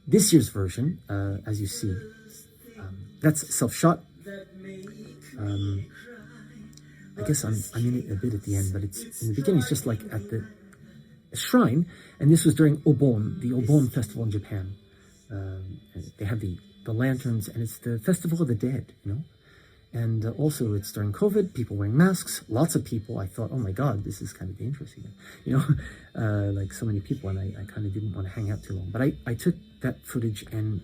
A: this year's version, as you see, that's self-shot. I guess I'm in it a bit at the end, but it's in the beginning. It's just like at the shrine, and this was during Obon, the Obon festival in Japan. They have the lanterns, and it's the festival of the dead, And also, it's during COVID. People wearing masks. Lots of people. I thought, oh my God, this is kind of dangerous again, like so many people, and I kind of didn't want to hang out too long. But I took that footage and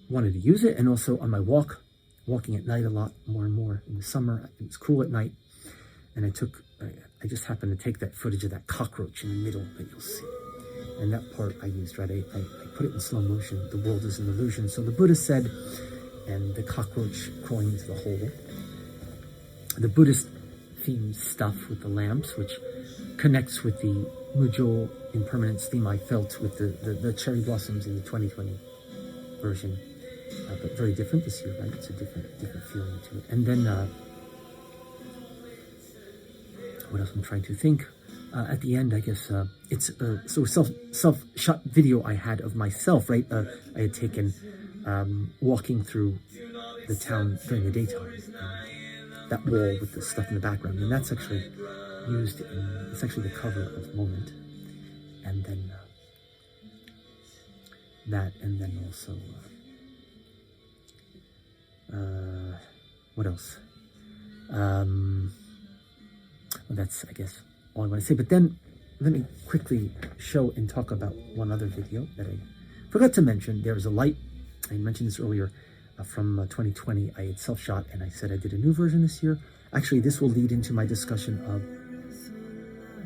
A: wanted to use it, and also on my walking at night a lot more and more in the summer. It was cool at night, and I just happened to take that footage of that cockroach in the middle that you'll see, and that part I used, right? I put it in slow motion. The world is an illusion, so the Buddha said, and the cockroach crawling into the hole. The Buddhist themed stuff with the lamps, which connects with the Mujo impermanence theme I felt with the cherry blossoms in the 2020 version. But very different this year, right? It's a different feeling to it. And then, what else I'm trying to think? At the end, I guess, it's so self-shot video I had of myself, right? I had taken walking through the town during the daytime, that wall with the stuff in the background, and that's actually used it's actually the cover of Moment, and then that, and then also What else? Well, that's, I guess, all I want to say. But then let me quickly show and talk about one other video that I forgot to mention. There's a light. I mentioned this earlier from 2020. I had self-shot, and I said I did a new version this year. Actually, this will lead into my discussion of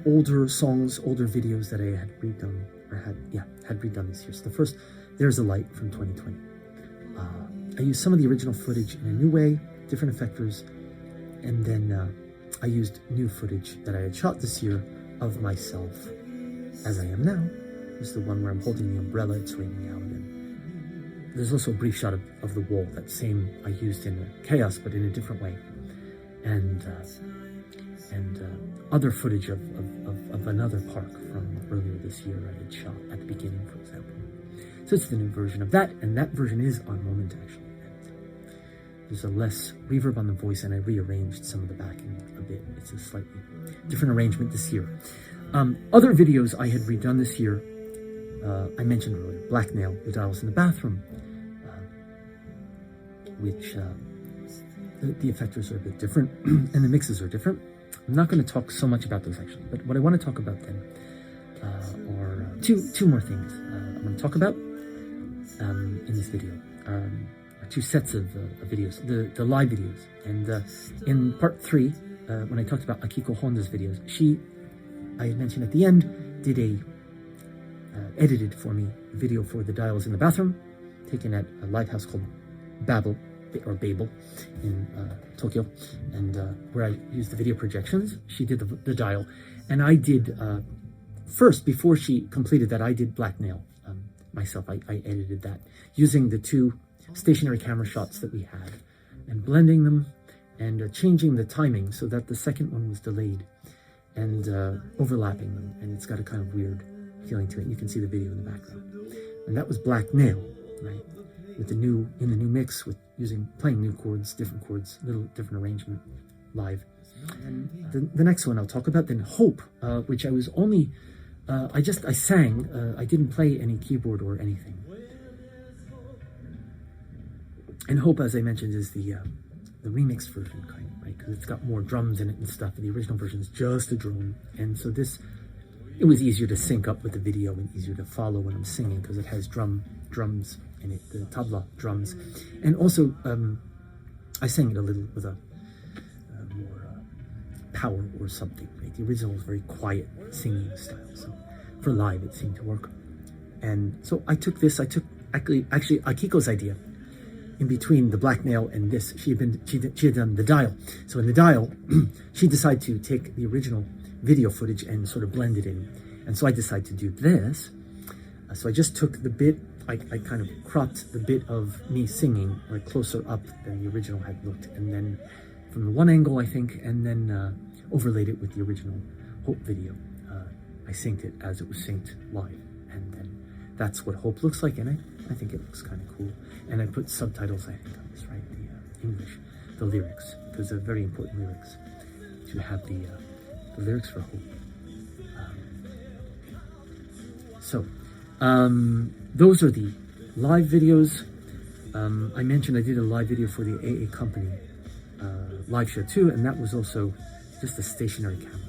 A: older songs, older videos that I had redone, or had redone this year. So the first, There's a Light from 2020. I used some of the original footage in a new way, different effectors, and then I used new footage that I had shot this year of myself as I am now. This is the one where I'm holding the umbrella, it's raining out, and there's also a brief shot of the wall, that same I used in Chaos, but in a different way. And other footage of another park from earlier this year I had shot at the beginning, for example. So it's the new version of that, and that version is on Moment, actually. There's a less reverb on the voice, and I rearranged some of the backing a bit. It's a slightly different arrangement this year. Other videos I had redone this year, I mentioned earlier, Black Nail, The Dials in the Bathroom, which the effectors are a bit different, and the mixes are different. I'm not going to talk so much about those, actually, but what I want to talk about then are two more things I'm going to talk about in this video. Two sets of videos, the live videos. And in part 3, when I talked about Akiko Honda's videos, I had mentioned at the end, did edited for me video for The Dials in the Bathroom, taken at a live house called Babel in Tokyo, and where I used the video projections. She did the dial, and I did first, before she completed that, I did Black Nail myself. I edited that using the 2 stationary camera shots that we had and blending them and changing the timing so that the second one was delayed and overlapping them, and it's got a kind of weird feeling to it. You can see the video in the background, and that was Black Nail, right? With the new mix, with playing new chords, little different arrangement live. And the next one I'll talk about then, Hope, which I was only I sang. I didn't play any keyboard or anything. And Hope, as I mentioned, is the remix version, kind of, right? Because it's got more drums in it and stuff. And the original version is just a drone, and so it was easier to sync up with the video and easier to follow when I'm singing because it has drums in it, the tabla drums, and also I sang it a little with a more power or something. Right? The original was very quiet singing style, so for live it seemed to work. And so I took actually Akiko's idea. In between the Black Nail and this, she had done the dial. So in the dial, she decided to take the original video footage and sort of blend it in. And so I decided to do this. So I just took the bit, I kind of cropped the bit of me singing like closer up than the original had looked. And then from the one angle, I think, and then overlaid it with the original Hope video. I synced it as it was synced live. And then that's what Hope looks like in it. I think it looks kind of cool. And I put subtitles, I think, on this, right? The English, the lyrics, because they're very important lyrics, to have the lyrics for Hope. Those are the live videos. I mentioned I did a live video for the AA Company live show too, and that was also just a stationary camera.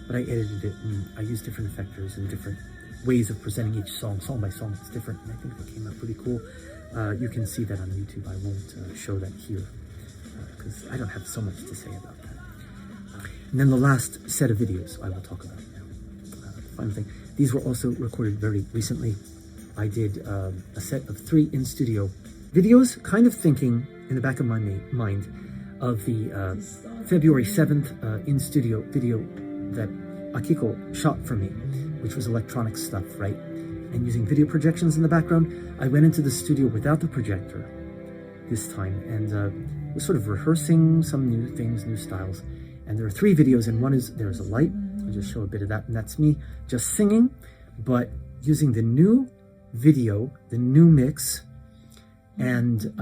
A: But I edited it, and I used different effectors and different ways of presenting each song by song. It's different, and I think it came out pretty cool. You can see that on YouTube. I won't show that here because I don't have so much to say about that. And then the last set of videos I will talk about now. Final thing. These were also recorded very recently. I did a set of 3 in-studio videos, kind of thinking in the back of my mind of the February 7th in-studio video that Akiko shot for me, which was electronic stuff, right? And using video projections in the background, I went into the studio without the projector this time and was sort of rehearsing some new things, new styles. And there are 3 videos, and one is There's a Light. I'll just show a bit of that, and that's me just singing, but using the new video, the new mix. And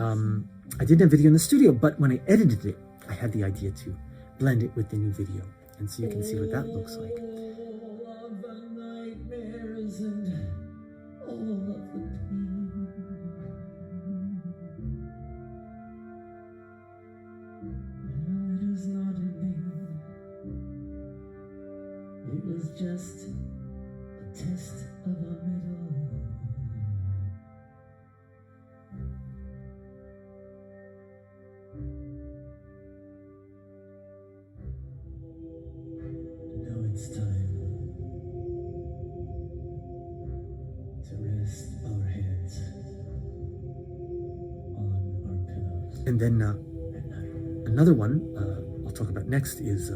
A: I didn't have video in the studio, but when I edited it, I had the idea to blend it with the new video. And so you can see what that looks like. All of the pain. 'Cause I don't have so much to say about that. And then the last set of videos I will talk about now. Final thing. These were also recorded very recently. I did a set of 3 in-studio videos. I mentioned earlier, Black Nail, The Dials in the Bathroom, which was electronic stuff, right? And using video projections in the background, I went into the studio without the projector this time and was sort of rehearsing some new things, new styles. And there are 3 videos, and one is There's a Light. I'll just show a bit of that, and that's me just singing, but using the new video, the new mix. And I didn't have video in the studio, but when I edited it, I had the idea to blend it with the new video. And so you can see what that looks like. And then the last set of videos I will talk about now.
B: It was just a test of our metal. Now it's time to rest our heads on our pillows.
A: And then
B: At night.
A: another one I'll talk about next is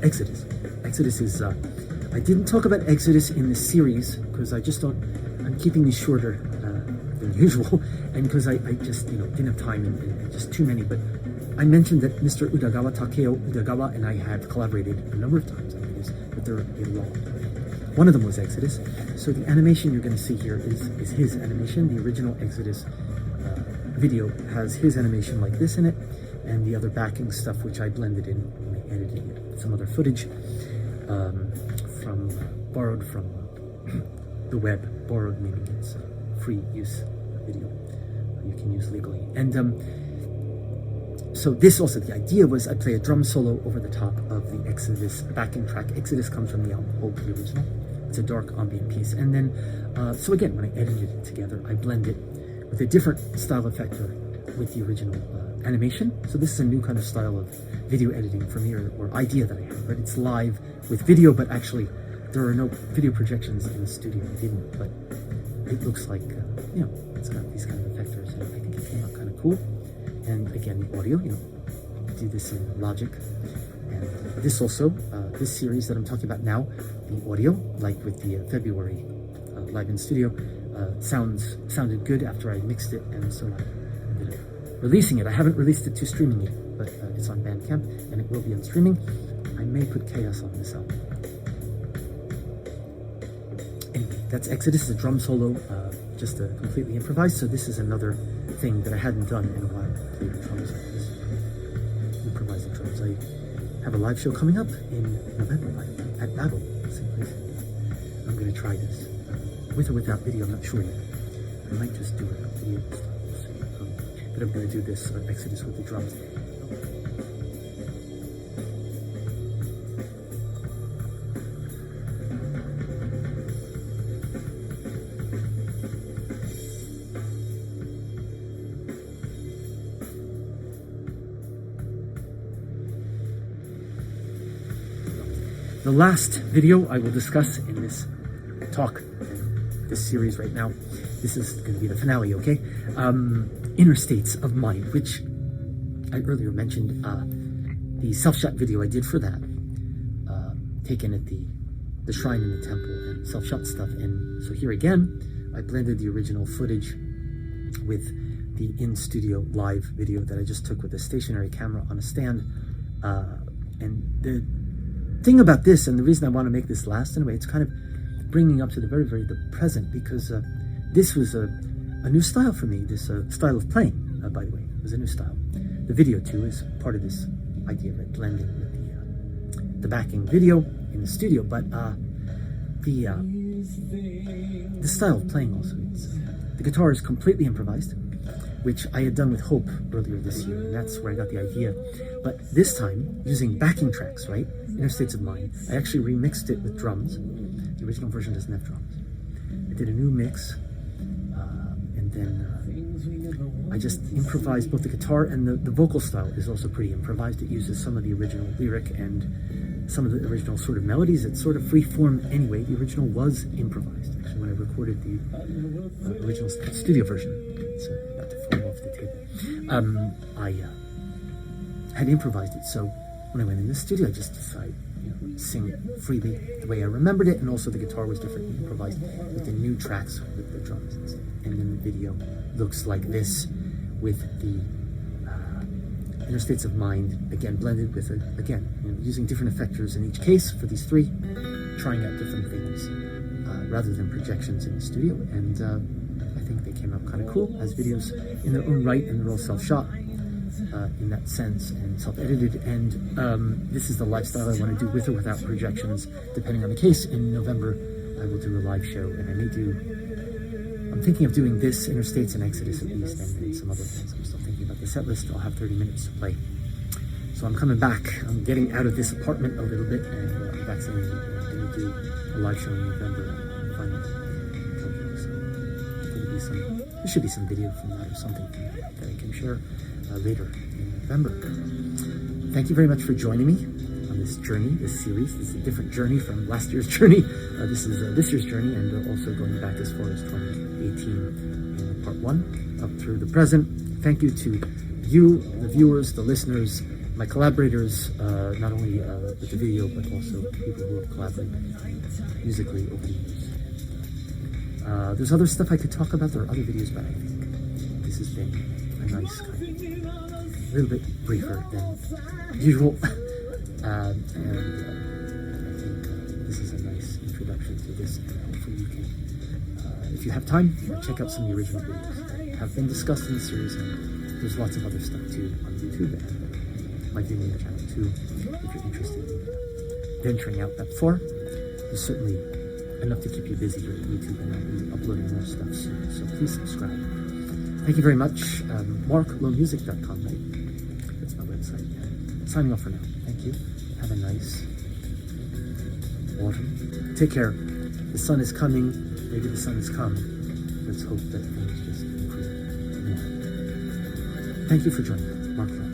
A: Exodus. Exodus is, I didn't talk about Exodus in the series because I just don't, I'm keeping these shorter than usual, and because I just, didn't have time and just too many, but I mentioned that Mr. Udagawa, Takeo Udagawa, and I had collaborated a number of times on videos, but they're a lot. One of them was Exodus. So the animation you're going to see here is his animation. The original Exodus video has his animation like this in it, and the other backing stuff which I blended in when I edited it. Some other footage borrowed from the web. Borrowed meaning it's free use video you can use legally. And so this also, the idea was I play a drum solo over the top of the Exodus backing track. Exodus comes from the album Hope, the original. It's a dark ambient piece. And then, so again, when I edited it together, I blend it with a different style effector with the original animation. So this is a new kind of style of video editing for me, or idea that I have, right? It's live with video, but actually there are no video projections in the studio. I didn't, but it looks like, it's got these kind of effectors, and I think it came out kind of cool. And again, the audio, do this in Logic. And this also, this series that I'm talking about now, the audio, like with the February live in studio, sounded good after I mixed it, and so I ended up releasing it. I haven't released it to streaming yet, but it's on Bandcamp, and it will be on streaming. I may put Chaos on this album. Anyway, that's Exodus, a drum solo, just completely improvised. So this is another thing that I hadn't done in a while. Play the drums like this. Improvise the drums. I have a live show coming up in November at Battle, same place. I'm going to try this. With or without video, I'm not sure yet. I might just do it video style, but I'm going to do this Exodus with the drums. The last video I will discuss in this talk, this series right now, this is going to be the finale, okay? Inner States of Mind, which I earlier mentioned, the self-shot video I did for that, taken at the shrine in the temple and self-shot stuff. And so here again, I blended the original footage with the in-studio live video that I just took with a stationary camera on a stand. And the thing about this, and the reason I want to make this last in a way, it's kind of bringing up to the the present, because this was a new style for me, this style of playing, by the way. It was a new style. The video too is part of this idea of blending with the backing video in the studio, but the style of playing also, the guitar is completely improvised, which I had done with Hope earlier this year, and that's where I got the idea. But this time, using backing tracks, right? Inner States of Mind. I actually remixed it with drums. The original version doesn't have drums. I did a new mix, and then I just improvised both the guitar, and the vocal style is also pretty improvised. It uses some of the original lyric and some of the original sort of melodies. It's sort of free form anyway. The original was improvised, actually, when I recorded the original studio version. So not to fall off the table. I had improvised it, so when I went in the studio, I just decided, sing it freely the way I remembered it, and also the guitar was differently improvised with the new tracks with the drums and stuff. And then the video looks like this, with the Inner States of Mind, again blended with, using different effectors in each case for these three, trying out different things rather than projections in the studio. And I think they came out kind of cool as videos in their own right, and they're all self-shot in that sense, and self-edited. And this is the lifestyle I want to do, with or without projections, depending on the case. In November, I will do a live show, and I'm thinking of doing this, Inner States and Exodus at least, and some other things. I'm still thinking about the set list. I'll have 30 minutes to play. So I'm coming back. I'm getting out of this apartment a little bit, and I'm back saying I'm going to do a live show in November in Tokyo. So there should be some video from that or something that I can share later in November. Thank you very much for joining me on this journey, this series. This is a different journey from last year's journey. This is this year's journey, and also going back as far as 2018 part 1 up through the present. Thank you to you, the viewers, the listeners, my collaborators, not only with the video, but also people who have collaborated musically over the years. There's other stuff I could talk about. There are other videos, but I think this has been a nice kind of, a little bit briefer than usual. And I think this is a nice introduction to this, and hopefully you can, if you have time, check out some of the original videos that have been discussed in the series, and there's lots of other stuff too on YouTube and my Vimeo channel too, if you're interested in venturing out that far. There's certainly enough to keep you busy here at YouTube, and I'll be uploading more stuff soon, so please subscribe. Thank you very much. MarcLowemusic.com, right? That's my website. Signing off for now. Thank you. Have a nice autumn. Take care. The sun is coming. Maybe the sun has come. Let's hope that things just improve more. Thank you for joining me. Marc Lowe.